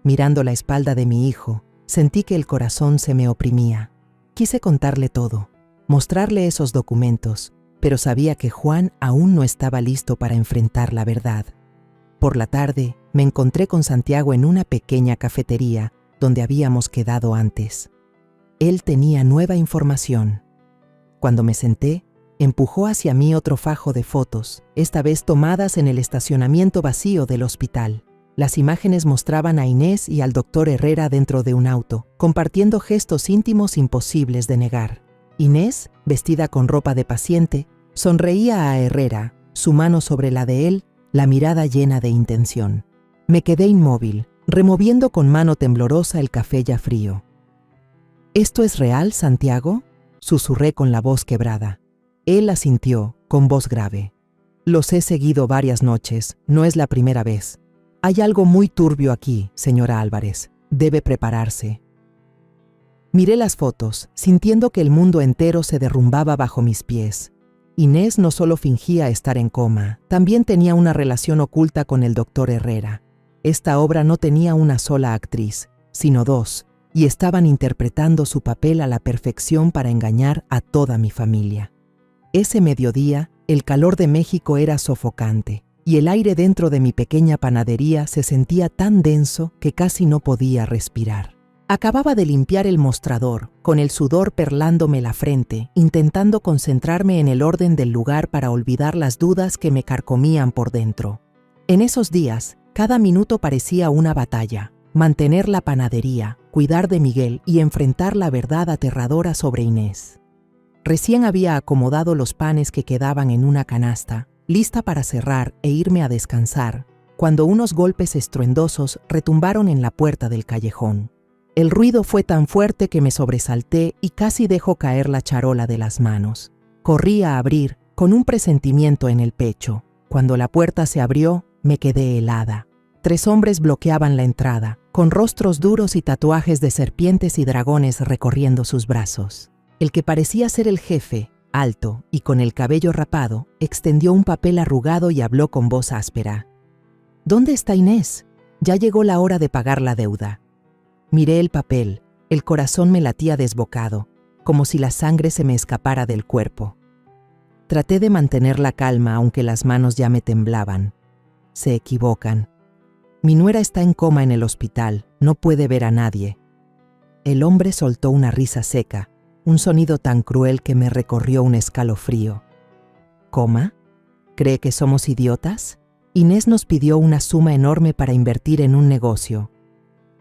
S1: Mirando la espalda de mi hijo, sentí que el corazón se me oprimía. Quise contarle todo, mostrarle esos documentos, pero sabía que Juan aún no estaba listo para enfrentar la verdad. Por la tarde, me encontré con Santiago en una pequeña cafetería donde habíamos quedado antes. Él tenía nueva información. Cuando me senté, empujó hacia mí otro fajo de fotos, esta vez tomadas en el estacionamiento vacío del hospital. Las imágenes mostraban a Inés y al doctor Herrera dentro de un auto, compartiendo gestos íntimos imposibles de negar. Inés, vestida con ropa de paciente, sonreía a Herrera, su mano sobre la de él, la mirada llena de intención. Me quedé inmóvil, removiendo con mano temblorosa el café ya frío. «¿Esto es real, Santiago?», susurré con la voz quebrada. Él asintió, con voz grave. «Los he seguido varias noches, no es la primera vez. Hay algo muy turbio aquí, señora Álvarez. Debe prepararse». Miré las fotos, sintiendo que el mundo entero se derrumbaba bajo mis pies. Inés no solo fingía estar en coma, también tenía una relación oculta con el doctor Herrera. Esta obra no tenía una sola actriz, sino dos, y estaban interpretando su papel a la perfección para engañar a toda mi familia. Ese mediodía, el calor de México era sofocante, y el aire dentro de mi pequeña panadería se sentía tan denso que casi no podía respirar. Acababa de limpiar el mostrador, con el sudor perlándome la frente, intentando concentrarme en el orden del lugar para olvidar las dudas que me carcomían por dentro. En esos días, cada minuto parecía una batalla. Mantener la panadería, cuidar de Miguel y enfrentar la verdad aterradora sobre Inés. Recién había acomodado los panes que quedaban en una canasta, lista para cerrar e irme a descansar, cuando unos golpes estruendosos retumbaron en la puerta del callejón. El ruido fue tan fuerte que me sobresalté y casi dejó caer la charola de las manos. Corrí a abrir, con un presentimiento en el pecho. Cuando la puerta se abrió, me quedé helada. 3 hombres bloqueaban la entrada, con rostros duros y tatuajes de serpientes y dragones recorriendo sus brazos. El que parecía ser el jefe, alto y con el cabello rapado, extendió un papel arrugado y habló con voz áspera. «¿Dónde está Inés? Ya llegó la hora de pagar la deuda». Miré el papel, el corazón me latía desbocado, como si la sangre se me escapara del cuerpo. Traté de mantener la calma aunque las manos ya me temblaban. Se equivocan. Mi nuera está en coma en el hospital, no puede ver a nadie. El hombre soltó una risa seca, un sonido tan cruel que me recorrió un escalofrío. ¿Coma? ¿Cree que somos idiotas? Inés nos pidió una suma enorme para invertir en un negocio.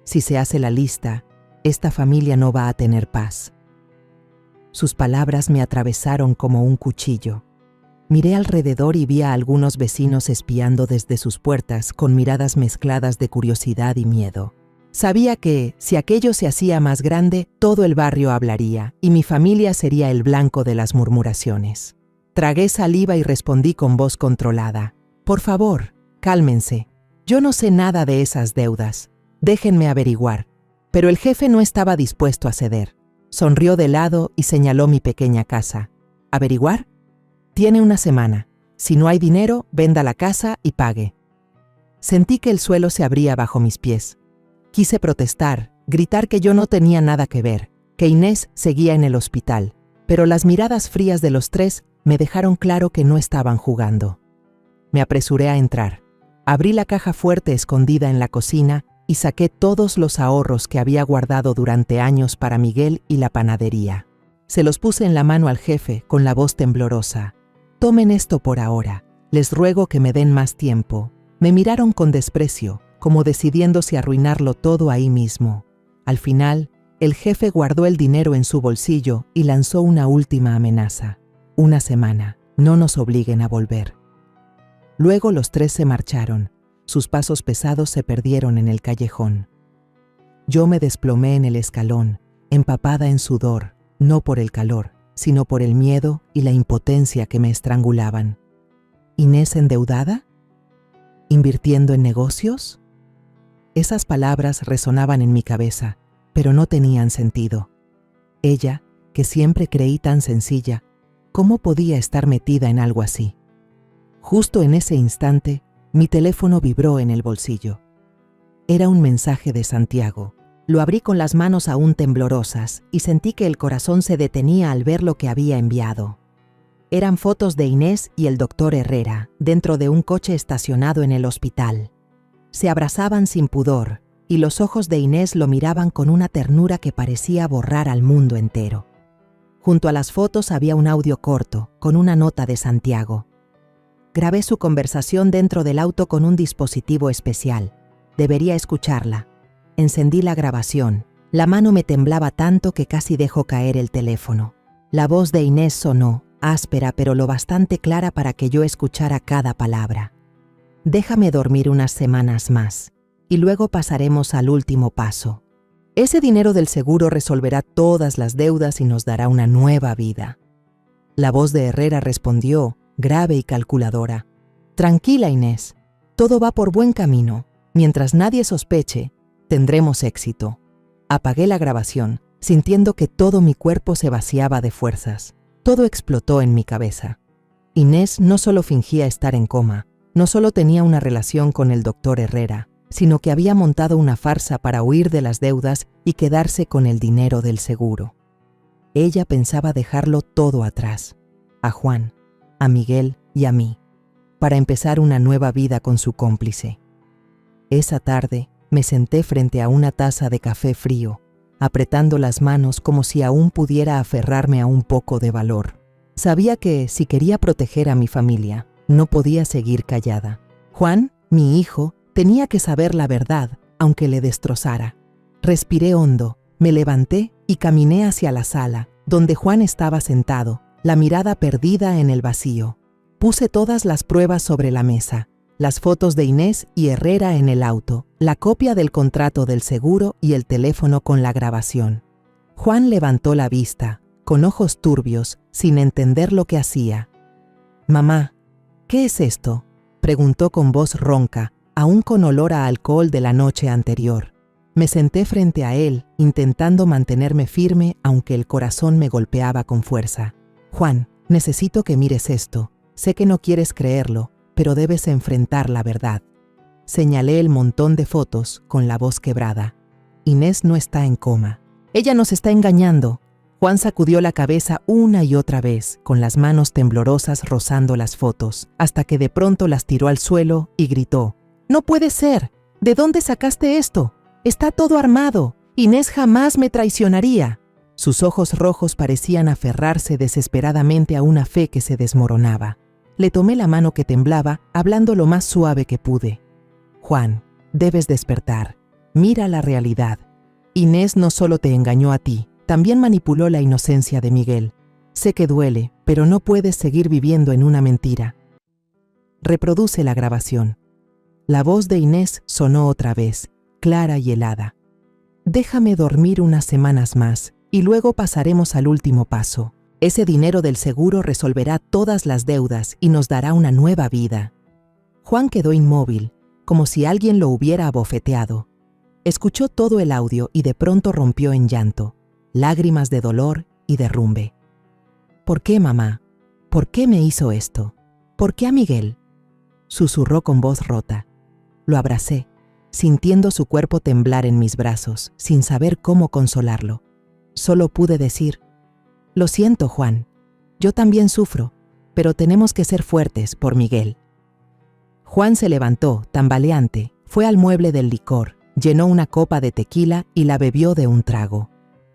S1: Si se hace la lista, esta familia no va a tener paz. Sus palabras me atravesaron como un cuchillo. Miré alrededor y vi a algunos vecinos espiando desde sus puertas con miradas mezcladas de curiosidad y miedo. Sabía que, si aquello se hacía más grande, todo el barrio hablaría y mi familia sería el blanco de las murmuraciones. Tragué saliva y respondí con voz controlada. «Por favor, cálmense. Yo no sé nada de esas deudas. Déjenme averiguar». Pero el jefe no estaba dispuesto a ceder. Sonrió de lado y señaló mi pequeña casa. «¿Averiguar? Tiene una semana. Si no hay dinero, venda la casa y pague». Sentí que el suelo se abría bajo mis pies. Quise protestar, gritar que yo no tenía nada que ver, que Inés seguía en el hospital, pero las miradas frías de los 3 me dejaron claro que no estaban jugando. Me apresuré a entrar. Abrí la caja fuerte escondida en la cocina y saqué todos los ahorros que había guardado durante años para Miguel y la panadería. Se los puse en la mano al jefe con la voz temblorosa. «Tomen esto por ahora. Les ruego que me den más tiempo». Me miraron con desprecio, como decidiendo si arruinarlo todo ahí mismo. Al final, el jefe guardó el dinero en su bolsillo y lanzó una última amenaza. 1 semana, no nos obliguen a volver. Luego los 3 se marcharon. Sus pasos pesados se perdieron en el callejón. Yo me desplomé en el escalón, empapada en sudor, no por el calor, sino por el miedo y la impotencia que me estrangulaban. ¿Inés endeudada? ¿Invirtiendo en negocios? Esas palabras resonaban en mi cabeza, pero no tenían sentido. Ella, que siempre creí tan sencilla, ¿cómo podía estar metida en algo así? Justo en ese instante, mi teléfono vibró en el bolsillo. Era un mensaje de Santiago. Lo abrí con las manos aún temblorosas y sentí que el corazón se detenía al ver lo que había enviado. Eran fotos de Inés y el doctor Herrera dentro de un coche estacionado en el hospital. Se abrazaban sin pudor y los ojos de Inés lo miraban con una ternura que parecía borrar al mundo entero. Junto a las fotos había un audio corto con una nota de Santiago. Grabé su conversación dentro del auto con un dispositivo especial. Debería escucharla. Encendí la grabación. La mano me temblaba tanto que casi dejó caer el teléfono. La voz de Inés sonó, áspera pero lo bastante clara para que yo escuchara cada palabra. Déjame dormir unas semanas más, y luego pasaremos al último paso. Ese dinero del seguro resolverá todas las deudas y nos dará una nueva vida. La voz de Herrera respondió, grave y calculadora. Tranquila, Inés, todo va por buen camino. Mientras nadie sospeche, tendremos éxito. Apagué la grabación, sintiendo que todo mi cuerpo se vaciaba de fuerzas. Todo explotó en mi cabeza. Inés no solo fingía estar en coma, no solo tenía una relación con el doctor Herrera, sino que había montado una farsa para huir de las deudas y quedarse con el dinero del seguro. Ella pensaba dejarlo todo atrás, a Juan, a Miguel y a mí, para empezar una nueva vida con su cómplice. Esa tarde me senté frente a una taza de café frío, apretando las manos como si aún pudiera aferrarme a un poco de valor. Sabía que, si quería proteger a mi familia, no podía seguir callada. Juan, mi hijo, tenía que saber la verdad, aunque le destrozara. Respiré hondo, me levanté y caminé hacia la sala, donde Juan estaba sentado, la mirada perdida en el vacío. Puse todas las pruebas sobre la mesa. Las fotos de Inés y Herrera en el auto, la copia del contrato del seguro y el teléfono con la grabación. Juan levantó la vista, con ojos turbios, sin entender lo que hacía. «Mamá, ¿qué es esto?», preguntó con voz ronca, aún con olor a alcohol de la noche anterior. Me senté frente a él, intentando mantenerme firme, aunque el corazón me golpeaba con fuerza. «Juan, necesito que mires esto. Sé que no quieres creerlo, pero debes enfrentar la verdad». Señalé el montón de fotos con la voz quebrada. Inés no está en coma. Ella nos está engañando. Juan sacudió la cabeza una y otra vez, con las manos temblorosas rozando las fotos, hasta que de pronto las tiró al suelo y gritó: «¡No puede ser! ¿De dónde sacaste esto? Está todo armado. Inés jamás me traicionaría». Sus ojos rojos parecían aferrarse desesperadamente a una fe que se desmoronaba. Le tomé la mano que temblaba, hablando lo más suave que pude. «Juan, debes despertar. Mira la realidad. Inés no solo te engañó a ti, también manipuló la inocencia de Miguel. Sé que duele, pero no puedes seguir viviendo en una mentira». Reproduce la grabación. La voz de Inés sonó otra vez, clara y helada. «Déjame dormir unas semanas más, y luego pasaremos al último paso. Ese dinero del seguro resolverá todas las deudas y nos dará una nueva vida». Juan quedó inmóvil, como si alguien lo hubiera abofeteado. Escuchó todo el audio y de pronto rompió en llanto, lágrimas de dolor y derrumbe. «¿Por qué, mamá? ¿Por qué me hizo esto? ¿Por qué a Miguel?», susurró con voz rota. Lo abracé, sintiendo su cuerpo temblar en mis brazos, sin saber cómo consolarlo. Solo pude decir: «Lo siento, Juan. Yo también sufro, pero tenemos que ser fuertes por Miguel». Juan se levantó, tambaleante, fue al mueble del licor, llenó una copa de tequila y la bebió de un trago.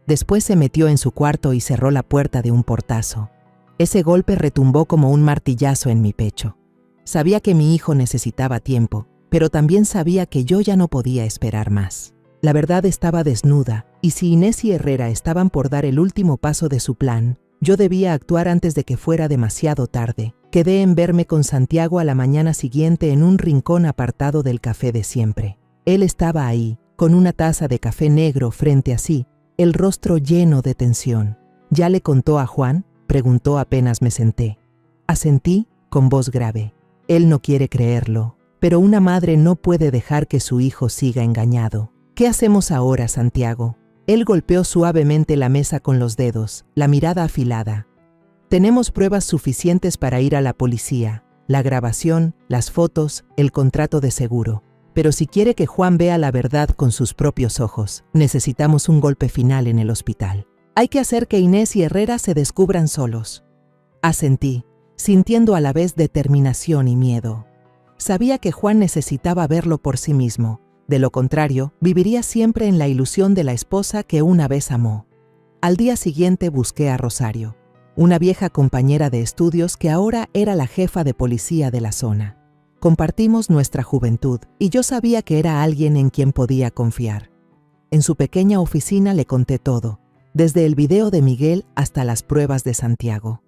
S1: Después se metió en su cuarto y cerró la puerta de un portazo. Ese golpe retumbó como un martillazo en mi pecho. Sabía que mi hijo necesitaba tiempo, pero también sabía que yo ya no podía esperar más. La verdad estaba desnuda, y si Inés y Herrera estaban por dar el último paso de su plan, yo debía actuar antes de que fuera demasiado tarde. Quedé en verme con Santiago a la mañana siguiente en un rincón apartado del café de siempre. Él estaba ahí, con una taza de café negro frente a sí, el rostro lleno de tensión. ¿Ya le contó a Juan?, preguntó apenas me senté. Asentí con voz grave. Él no quiere creerlo, pero una madre no puede dejar que su hijo siga engañado. ¿Qué hacemos ahora, Santiago? Él golpeó suavemente la mesa con los dedos, la mirada afilada. Tenemos pruebas suficientes para ir a la policía, la grabación, las fotos, el contrato de seguro. Pero si quiere que Juan vea la verdad con sus propios ojos, necesitamos un golpe final en el hospital. Hay que hacer que Inés y Herrera se descubran solos. Asentí, sintiendo a la vez determinación y miedo. Sabía que Juan necesitaba verlo por sí mismo. De lo contrario, viviría siempre en la ilusión de la esposa que una vez amó. Al día siguiente busqué a Rosario, una vieja compañera de estudios que ahora era la jefa de policía de la zona. Compartimos nuestra juventud y yo sabía que era alguien en quien podía confiar. En su pequeña oficina le conté todo, desde el video de Miguel hasta las pruebas de Santiago.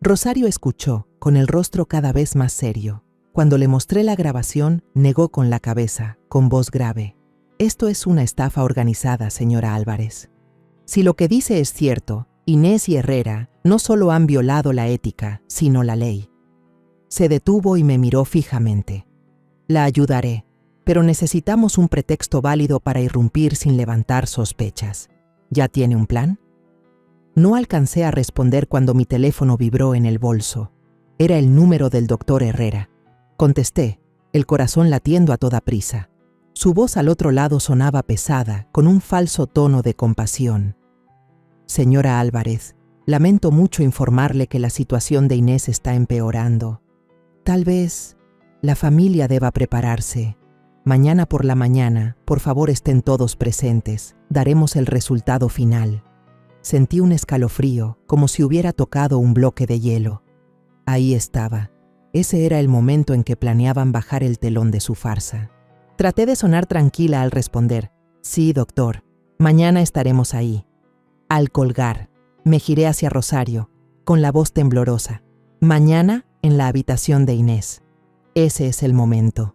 S1: Rosario escuchó, con el rostro cada vez más serio. Cuando le mostré la grabación, negó con la cabeza, con voz grave. Esto es una estafa organizada, señora Álvarez. Si lo que dice es cierto, Inés y Herrera no solo han violado la ética, sino la ley. Se detuvo y me miró fijamente. La ayudaré, pero necesitamos un pretexto válido para irrumpir sin levantar sospechas. ¿Ya tiene un plan? No alcancé a responder cuando mi teléfono vibró en el bolso. Era el número del doctor Herrera. Contesté, el corazón latiendo a toda prisa. Su voz al otro lado sonaba pesada, con un falso tono de compasión. Señora Álvarez, lamento mucho informarle que la situación de Inés está empeorando. Tal vez la familia deba prepararse. Mañana por la mañana, por favor estén todos presentes. Daremos el resultado final. Sentí un escalofrío, como si hubiera tocado un bloque de hielo. Ahí estaba. Ese era el momento en que planeaban bajar el telón de su farsa. Traté de sonar tranquila al responder. Sí, doctor. Mañana estaremos ahí. Al colgar, me giré hacia Rosario, con la voz temblorosa. Mañana, en la habitación de Inés. Ese es el momento.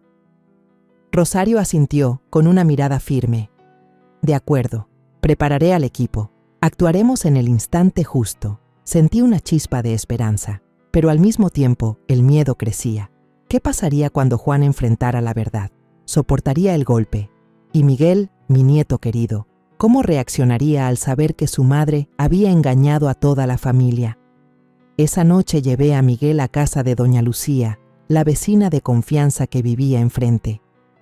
S1: Rosario asintió con una mirada firme. De acuerdo, prepararé al equipo. Actuaremos en el instante justo. Sentí una chispa de esperanza, pero al mismo tiempo el miedo crecía. ¿Qué pasaría cuando Juan enfrentara la verdad? ¿Soportaría el golpe? Y Miguel, mi nieto querido, ¿cómo reaccionaría al saber que su madre había engañado a toda la familia? Esa noche llevé a Miguel a casa de doña Lucía, la vecina de confianza que vivía enfrente.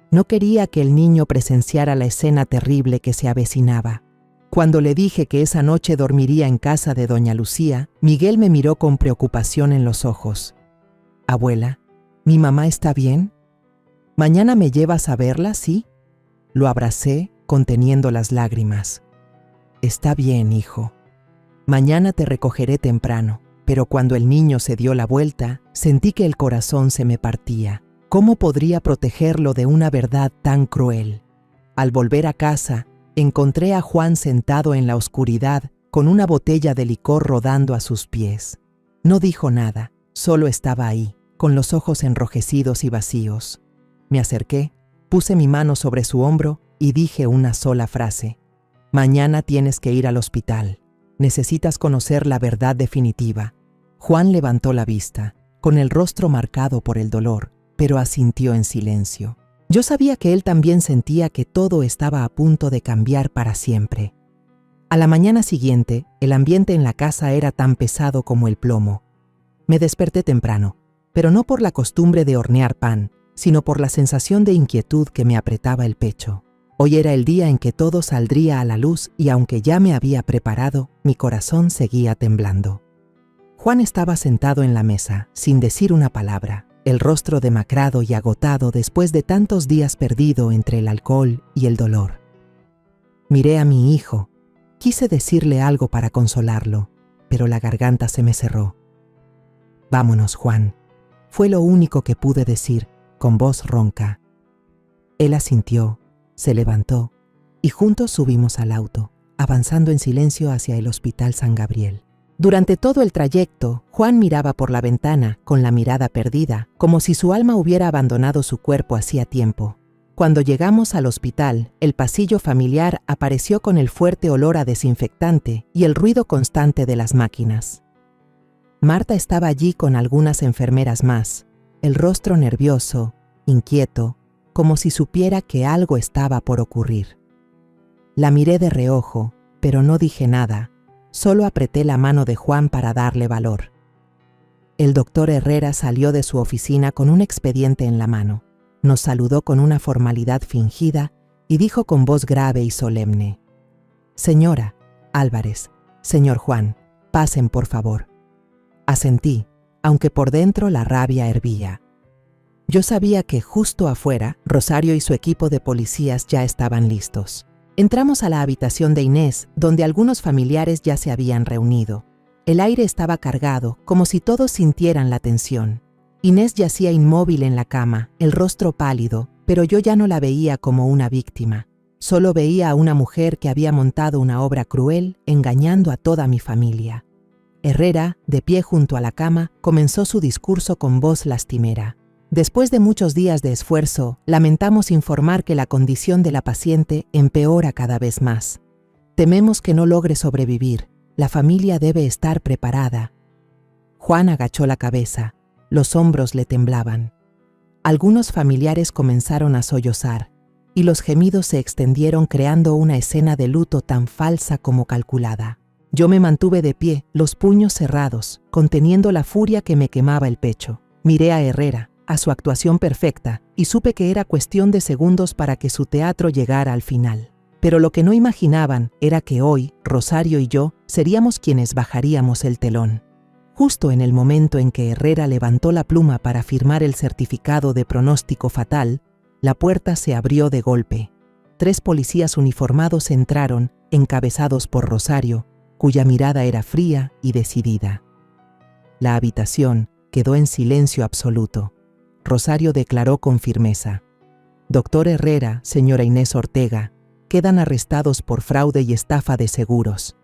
S1: No quería que el niño presenciara la escena terrible que se avecinaba. Cuando le dije que esa noche dormiría en casa de doña Lucía, Miguel me miró con preocupación en los ojos. Abuela, ¿mi mamá está bien? ¿Mañana me llevas a verla, sí? Lo abracé, conteniendo las lágrimas. Está bien, hijo. Mañana te recogeré temprano. Pero cuando el niño se dio la vuelta, sentí que el corazón se me partía. ¿Cómo podría protegerlo de una verdad tan cruel? Al volver a casa, encontré a Juan sentado en la oscuridad, con una botella de licor rodando a sus pies. No dijo nada, solo estaba ahí, con los ojos enrojecidos y vacíos. Me acerqué, puse mi mano sobre su hombro y dije una sola frase. Mañana tienes que ir al hospital. Necesitas conocer la verdad definitiva. Juan levantó la vista, con el rostro marcado por el dolor, pero asintió en silencio. Yo sabía que él también sentía que todo estaba a punto de cambiar para siempre. A la mañana siguiente, el ambiente en la casa era tan pesado como el plomo. Me desperté temprano, pero no por la costumbre de hornear pan, sino por la sensación de inquietud que me apretaba el pecho. Hoy era el día en que todo saldría a la luz y aunque ya me había preparado, mi corazón seguía temblando. Juan estaba sentado en la mesa, sin decir una palabra, el rostro demacrado y agotado después de tantos días perdido entre el alcohol y el dolor. Miré a mi hijo, quise decirle algo para consolarlo, pero la garganta se me cerró. Vámonos, Juan. Fue lo único que pude decir, con voz ronca. Él asintió, se levantó y juntos subimos al auto, avanzando en silencio hacia el Hospital San Gabriel. Durante todo el trayecto, Juan miraba por la ventana con la mirada perdida, como si su alma hubiera abandonado su cuerpo hacía tiempo. Cuando llegamos al hospital, el pasillo familiar apareció con el fuerte olor a desinfectante y el ruido constante de las máquinas. Marta estaba allí con algunas enfermeras más, el rostro nervioso, inquieto, como si supiera que algo estaba por ocurrir. La miré de reojo, pero no dije nada, solo apreté la mano de Juan para darle valor. El doctor Herrera salió de su oficina con un expediente en la mano. Nos saludó con una formalidad fingida y dijo con voz grave y solemne: «Señora Álvarez, señor Juan, pasen por favor». Asentí, aunque por dentro la rabia hervía. Yo sabía que justo afuera, Rosario y su equipo de policías ya estaban listos. Entramos a la habitación de Inés, donde algunos familiares ya se habían reunido. El aire estaba cargado, como si todos sintieran la tensión. Inés yacía inmóvil en la cama, el rostro pálido, pero yo ya no la veía como una víctima. Solo veía a una mujer que había montado una obra cruel, engañando a toda mi familia. Herrera, de pie junto a la cama, comenzó su discurso con voz lastimera. Después de muchos días de esfuerzo, lamentamos informar que la condición de la paciente empeora cada vez más. Tememos que no logre sobrevivir. La familia debe estar preparada. Juan agachó la cabeza. Los hombros le temblaban. Algunos familiares comenzaron a sollozar, y los gemidos se extendieron creando una escena de luto tan falsa como calculada. Yo me mantuve de pie, los puños cerrados, conteniendo la furia que me quemaba el pecho. Miré a Herrera, a su actuación perfecta, y supe que era cuestión de segundos para que su teatro llegara al final. Pero lo que no imaginaban era que hoy, Rosario y yo, seríamos quienes bajaríamos el telón. Justo en el momento en que Herrera levantó la pluma para firmar el certificado de pronóstico fatal, la puerta se abrió de golpe. 3 policías uniformados entraron, encabezados por Rosario, cuya mirada era fría y decidida. La habitación quedó en silencio absoluto. Rosario declaró con firmeza: «Doctor Herrera, señora Inés Ortega, quedan arrestados por fraude y estafa de seguros».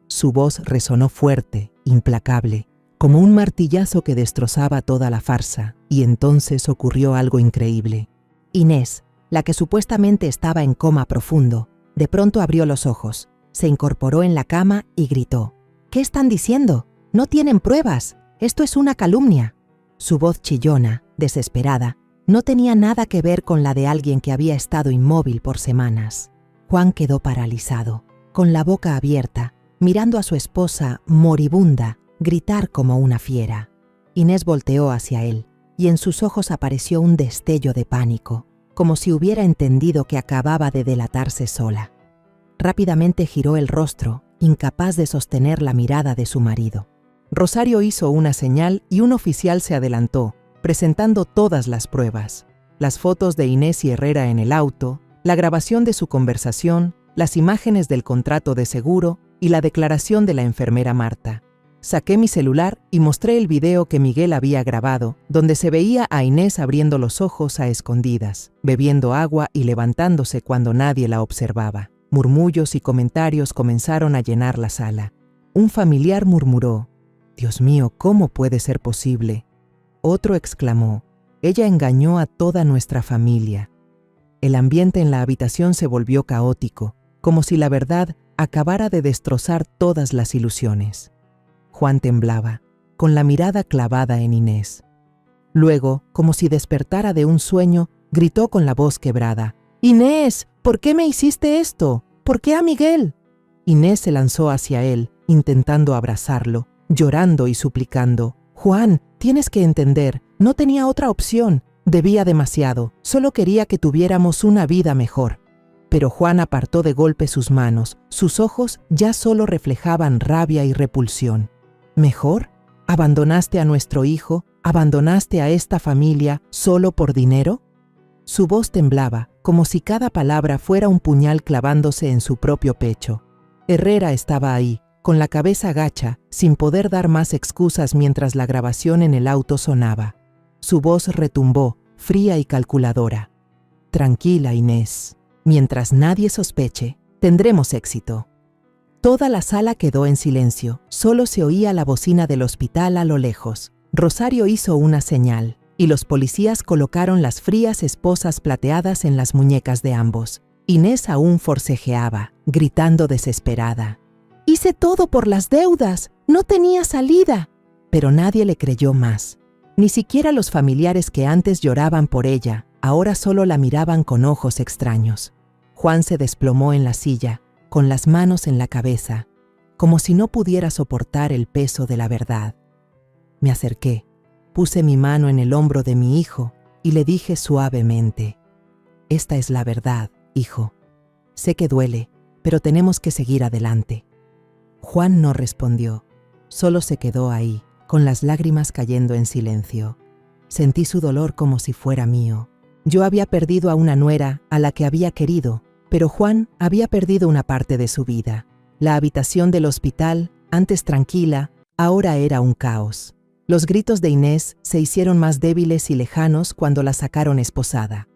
S1: Su voz resonó fuerte, implacable, como un martillazo que destrozaba toda la farsa, y entonces ocurrió algo increíble. Inés, la que supuestamente estaba en coma profundo, de pronto abrió los ojos, se incorporó en la cama y gritó: «¿Qué están diciendo? No tienen pruebas. Esto es una calumnia». Su voz chillona, desesperada, no tenía nada que ver con la de alguien que había estado inmóvil por semanas. Juan quedó paralizado, con la boca abierta, mirando a su esposa, moribunda, gritar como una fiera. Inés volteó hacia él, y en sus ojos apareció un destello de pánico, como si hubiera entendido que acababa de delatarse sola. Rápidamente giró el rostro, incapaz de sostener la mirada de su marido. Rosario hizo una señal y un oficial se adelantó, presentando todas las pruebas: las fotos de Inés y Herrera en el auto, la grabación de su conversación, las imágenes del contrato de seguro y la declaración de la enfermera Marta. Saqué mi celular y mostré el video que Miguel había grabado, donde se veía a Inés abriendo los ojos a escondidas, bebiendo agua y levantándose cuando nadie la observaba. Murmullos y comentarios comenzaron a llenar la sala. Un familiar murmuró: «Dios mío, ¿cómo puede ser posible?». Otro exclamó: «Ella engañó a toda nuestra familia». El ambiente en la habitación se volvió caótico, como si la verdad acabara de destrozar todas las ilusiones. Juan temblaba, con la mirada clavada en Inés. Luego, como si despertara de un sueño, gritó con la voz quebrada: «Inés, ¿por qué me hiciste esto? ¿Por qué a Miguel?». Inés se lanzó hacia él, intentando abrazarlo, llorando y suplicando: «Juan, tienes que entender, no tenía otra opción, debía demasiado, solo quería que tuviéramos una vida mejor». Pero Juan apartó de golpe sus manos, sus ojos ya solo reflejaban rabia y repulsión. ¿Mejor? ¿Abandonaste a nuestro hijo? ¿Abandonaste a esta familia solo por dinero? Su voz temblaba, como si cada palabra fuera un puñal clavándose en su propio pecho. Herrera estaba ahí, con la cabeza gacha, sin poder dar más excusas mientras la grabación en el auto sonaba. Su voz retumbó, fría y calculadora: Tranquila, Inés. Mientras nadie sospeche, tendremos éxito. Toda la sala quedó en silencio. Solo se oía la bocina del hospital a lo lejos. Rosario hizo una señal, y los policías colocaron las frías esposas plateadas en las muñecas de ambos. Inés aún forcejeaba, gritando desesperada. «Hice todo por las deudas. No tenía salida». Pero nadie le creyó más. Ni siquiera los familiares que antes lloraban por ella, ahora solo la miraban con ojos extraños. Juan se desplomó en la silla, con las manos en la cabeza, como si no pudiera soportar el peso de la verdad. Me acerqué, puse mi mano en el hombro de mi hijo y le dije suavemente: «Esta es la verdad, hijo. Sé que duele, pero tenemos que seguir adelante». Juan no respondió, solo se quedó ahí, con las lágrimas cayendo en silencio. Sentí su dolor como si fuera mío. Yo había perdido a una nuera a la que había querido, pero Juan había perdido una parte de su vida. La habitación del hospital, antes tranquila, ahora era un caos. Los gritos de Inés se hicieron más débiles y lejanos cuando la sacaron esposada.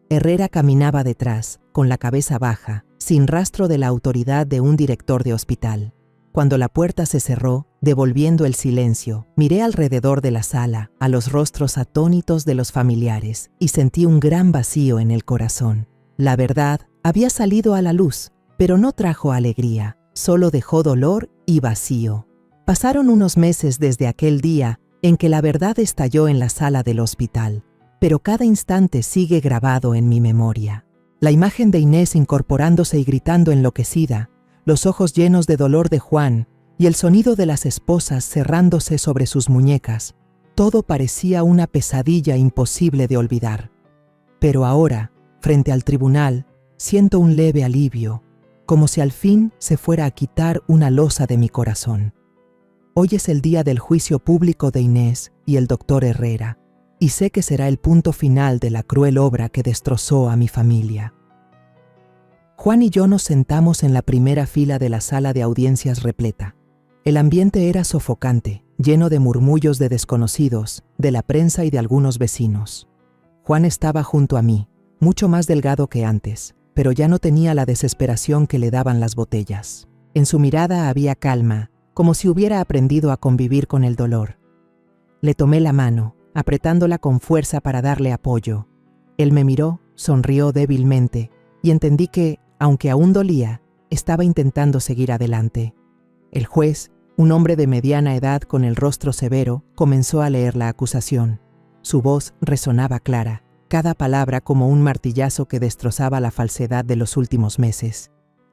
S1: Herrera caminaba detrás, con la cabeza baja, sin rastro de la autoridad de un director de hospital. Cuando la puerta se cerró, devolviendo el silencio, miré alrededor de la sala, a los rostros atónitos de los familiares, y sentí un gran vacío en el corazón. La verdad había salido a la luz, pero no trajo alegría, solo dejó dolor y vacío. Pasaron unos meses desde aquel día en que la verdad estalló en la sala del hospital, pero cada instante sigue grabado en mi memoria. La imagen de Inés incorporándose y gritando enloquecida, los ojos llenos de dolor de Juan y el sonido de las esposas cerrándose sobre sus muñecas, todo parecía una pesadilla imposible de olvidar. Pero ahora, frente al tribunal, siento un leve alivio, como si al fin se fuera a quitar una losa de mi corazón. Hoy es el día del juicio público de Inés y el doctor Herrera, y sé que será el punto final de la cruel obra que destrozó a mi familia. Juan y yo nos sentamos en la primera fila de la sala de audiencias repleta. El ambiente era sofocante, lleno de murmullos de desconocidos, de la prensa y de algunos vecinos. Juan estaba junto a mí, mucho más delgado que antes, pero ya no tenía la desesperación que le daban las botellas. En su mirada había calma, como si hubiera aprendido a convivir con el dolor. Le tomé la mano, apretándola con fuerza para darle apoyo. Él me miró, sonrió débilmente, y entendí que, aunque aún dolía, estaba intentando seguir adelante. El juez, un hombre de mediana edad con el rostro severo, comenzó a leer la acusación. Su voz resonaba clara, cada palabra como un martillazo que destrozaba la falsedad de los últimos meses.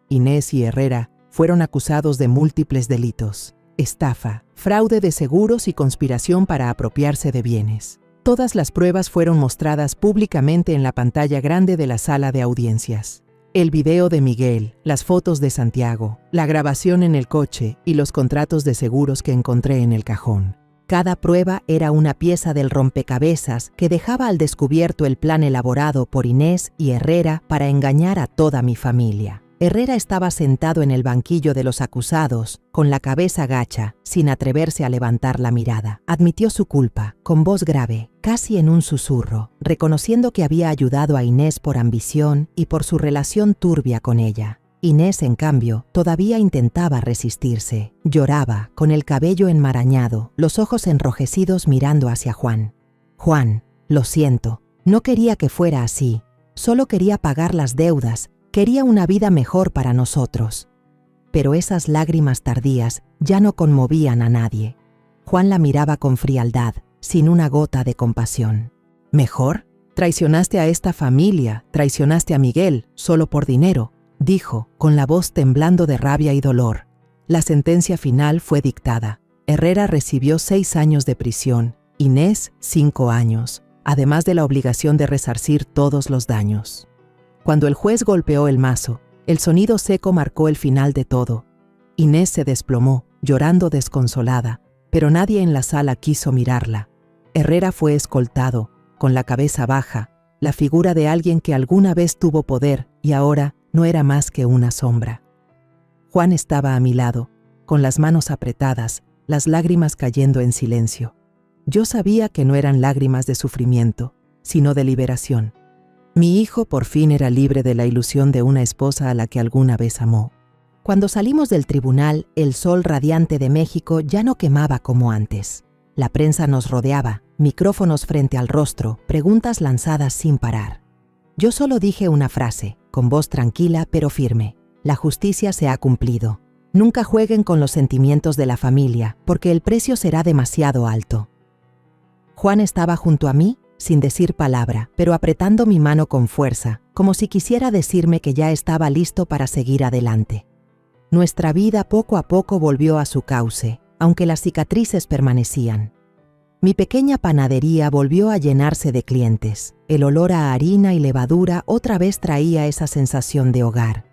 S1: Inés y Herrera fueron acusados de múltiples delitos: estafa, fraude de seguros y conspiración para apropiarse de bienes. Todas las pruebas fueron mostradas públicamente en la pantalla grande de la sala de audiencias. El video de Miguel, las fotos de Santiago, la grabación en el coche y los contratos de seguros que encontré en el cajón. Cada prueba era una pieza del rompecabezas que dejaba al descubierto el plan elaborado por Inés y Herrera para engañar a toda mi familia. Herrera estaba sentado en el banquillo de los acusados, con la cabeza gacha, sin atreverse a levantar la mirada. Admitió su culpa, con voz grave, casi en un susurro, reconociendo que había ayudado a Inés por ambición y por su relación turbia con ella. Inés, en cambio, todavía intentaba resistirse. Lloraba, con el cabello enmarañado, los ojos enrojecidos mirando hacia Juan. «Juan, lo siento, no quería que fuera así. Solo quería pagar las deudas. Quería una vida mejor para nosotros». Pero esas lágrimas tardías ya no conmovían a nadie. Juan la miraba con frialdad, sin una gota de compasión. «¿Mejor? Traicionaste a esta familia, traicionaste a Miguel, solo por dinero», dijo, con la voz temblando de rabia y dolor. La sentencia final fue dictada. Herrera recibió 6 años de prisión, Inés 5 años, además de la obligación de resarcir todos los daños. Cuando el juez golpeó el mazo, el sonido seco marcó el final de todo. Inés se desplomó, llorando desconsolada, pero nadie en la sala quiso mirarla. Herrera fue escoltado, con la cabeza baja, la figura de alguien que alguna vez tuvo poder y ahora no era más que una sombra. Juan estaba a mi lado, con las manos apretadas, las lágrimas cayendo en silencio. Yo sabía que no eran lágrimas de sufrimiento, sino de liberación. Mi hijo por fin era libre de la ilusión de una esposa a la que alguna vez amó. Cuando salimos del tribunal, el sol radiante de México ya no quemaba como antes. La prensa nos rodeaba, micrófonos frente al rostro, preguntas lanzadas sin parar. Yo solo dije una frase, con voz tranquila pero firme. La justicia se ha cumplido. Nunca jueguen con los sentimientos de la familia, porque el precio será demasiado alto. Juan estaba junto a mí, sin decir palabra, pero apretando mi mano con fuerza, como si quisiera decirme que ya estaba listo para seguir adelante. Nuestra vida poco a poco volvió a su cauce, aunque las cicatrices permanecían. Mi pequeña panadería volvió a llenarse de clientes. El olor a harina y levadura otra vez traía esa sensación de hogar.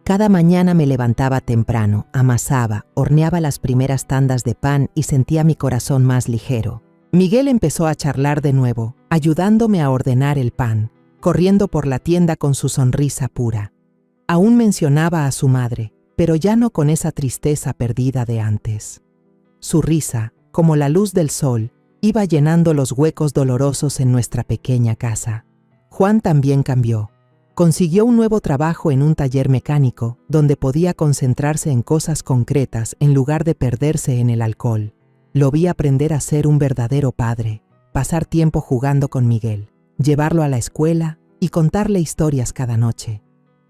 S1: Cada mañana me levantaba temprano, amasaba, horneaba las primeras tandas de pan y sentía mi corazón más ligero. Miguel empezó a charlar de nuevo, ayudándome a ordenar el pan, corriendo por la tienda con su sonrisa pura. Aún mencionaba a su madre, pero ya no con esa tristeza perdida de antes. Su risa, como la luz del sol, iba llenando los huecos dolorosos en nuestra pequeña casa. Juan también cambió. Consiguió un nuevo trabajo en un taller mecánico, donde podía concentrarse en cosas concretas en lugar de perderse en el alcohol. Lo vi aprender a ser un verdadero padre, pasar tiempo jugando con Miguel, llevarlo a la escuela y contarle historias cada noche.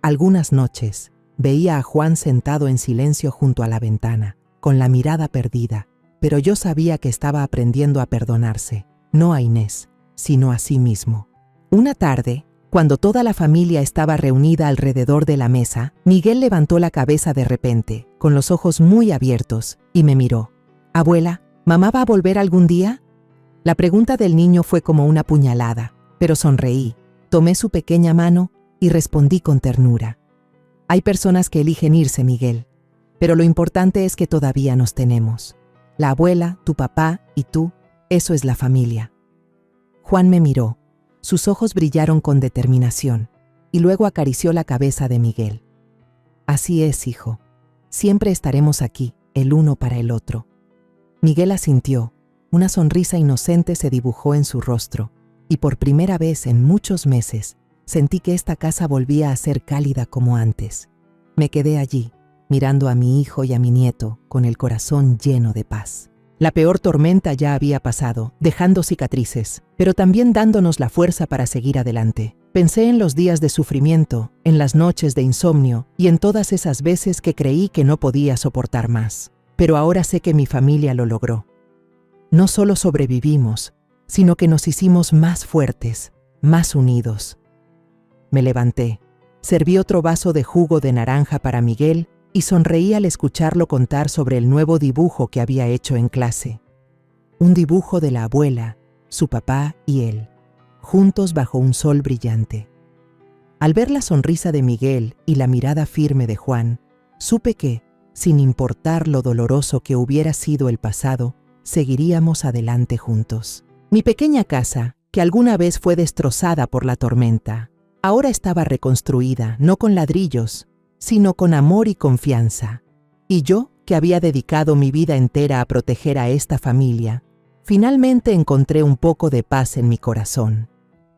S1: Algunas noches, veía a Juan sentado en silencio junto a la ventana, con la mirada perdida, pero yo sabía que estaba aprendiendo a perdonarse, no a Inés, sino a sí mismo. Una tarde, cuando toda la familia estaba reunida alrededor de la mesa, Miguel levantó la cabeza de repente, con los ojos muy abiertos, y me miró. «Abuela, ¿mamá va a volver algún día?» La pregunta del niño fue como una puñalada, pero sonreí, tomé su pequeña mano y respondí con ternura. «Hay personas que eligen irse, Miguel, pero lo importante es que todavía nos tenemos. La abuela, tu papá y tú, eso es la familia». Juan me miró. Sus ojos brillaron con determinación, y luego acarició la cabeza de Miguel. «Así es, hijo. Siempre estaremos aquí, el uno para el otro». Miguel asintió. Una sonrisa inocente se dibujó en su rostro, y por primera vez en muchos meses, sentí que esta casa volvía a ser cálida como antes. Me quedé allí, mirando a mi hijo y a mi nieto, con el corazón lleno de paz. La peor tormenta ya había pasado, dejando cicatrices, pero también dándonos la fuerza para seguir adelante. Pensé en los días de sufrimiento, en las noches de insomnio y en todas esas veces que creí que no podía soportar más. Pero ahora sé que mi familia lo logró. No solo sobrevivimos, sino que nos hicimos más fuertes, más unidos. Me levanté, serví otro vaso de jugo de naranja para Miguel y sonreí al escucharlo contar sobre el nuevo dibujo que había hecho en clase. Un dibujo de la abuela, su papá y él, juntos bajo un sol brillante. Al ver la sonrisa de Miguel y la mirada firme de Juan, supe que, sin importar lo doloroso que hubiera sido el pasado, seguiríamos adelante juntos. Mi pequeña casa, que alguna vez fue destrozada por la tormenta, ahora estaba reconstruida, no con ladrillos, sino con amor y confianza. Y yo, que había dedicado mi vida entera a proteger a esta familia, finalmente encontré un poco de paz en mi corazón.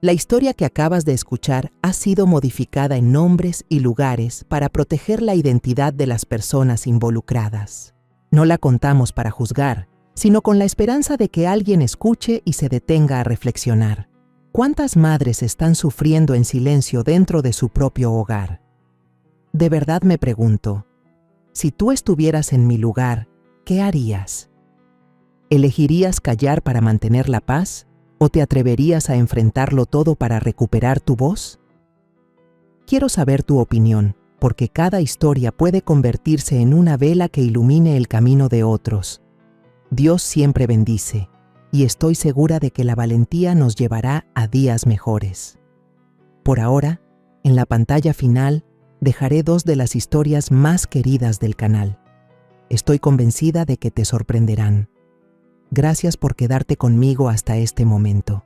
S1: La historia que acabas de escuchar ha sido modificada en nombres y lugares para proteger la identidad de las personas involucradas. No la contamos para juzgar, sino con la esperanza de que alguien escuche y se detenga a reflexionar. ¿Cuántas madres están sufriendo en silencio dentro de su propio hogar? De verdad me pregunto, si tú estuvieras en mi lugar, ¿qué harías? ¿Elegirías callar para mantener la paz? ¿O te atreverías a enfrentarlo todo para recuperar tu voz? Quiero saber tu opinión, porque cada historia puede convertirse en una vela que ilumine el camino de otros. Dios siempre bendice, y estoy segura de que la valentía nos llevará a días mejores. Por ahora, en la pantalla final, dejaré 2 de las historias más queridas del canal. Estoy convencida de que te sorprenderán. Gracias por quedarte conmigo hasta este momento.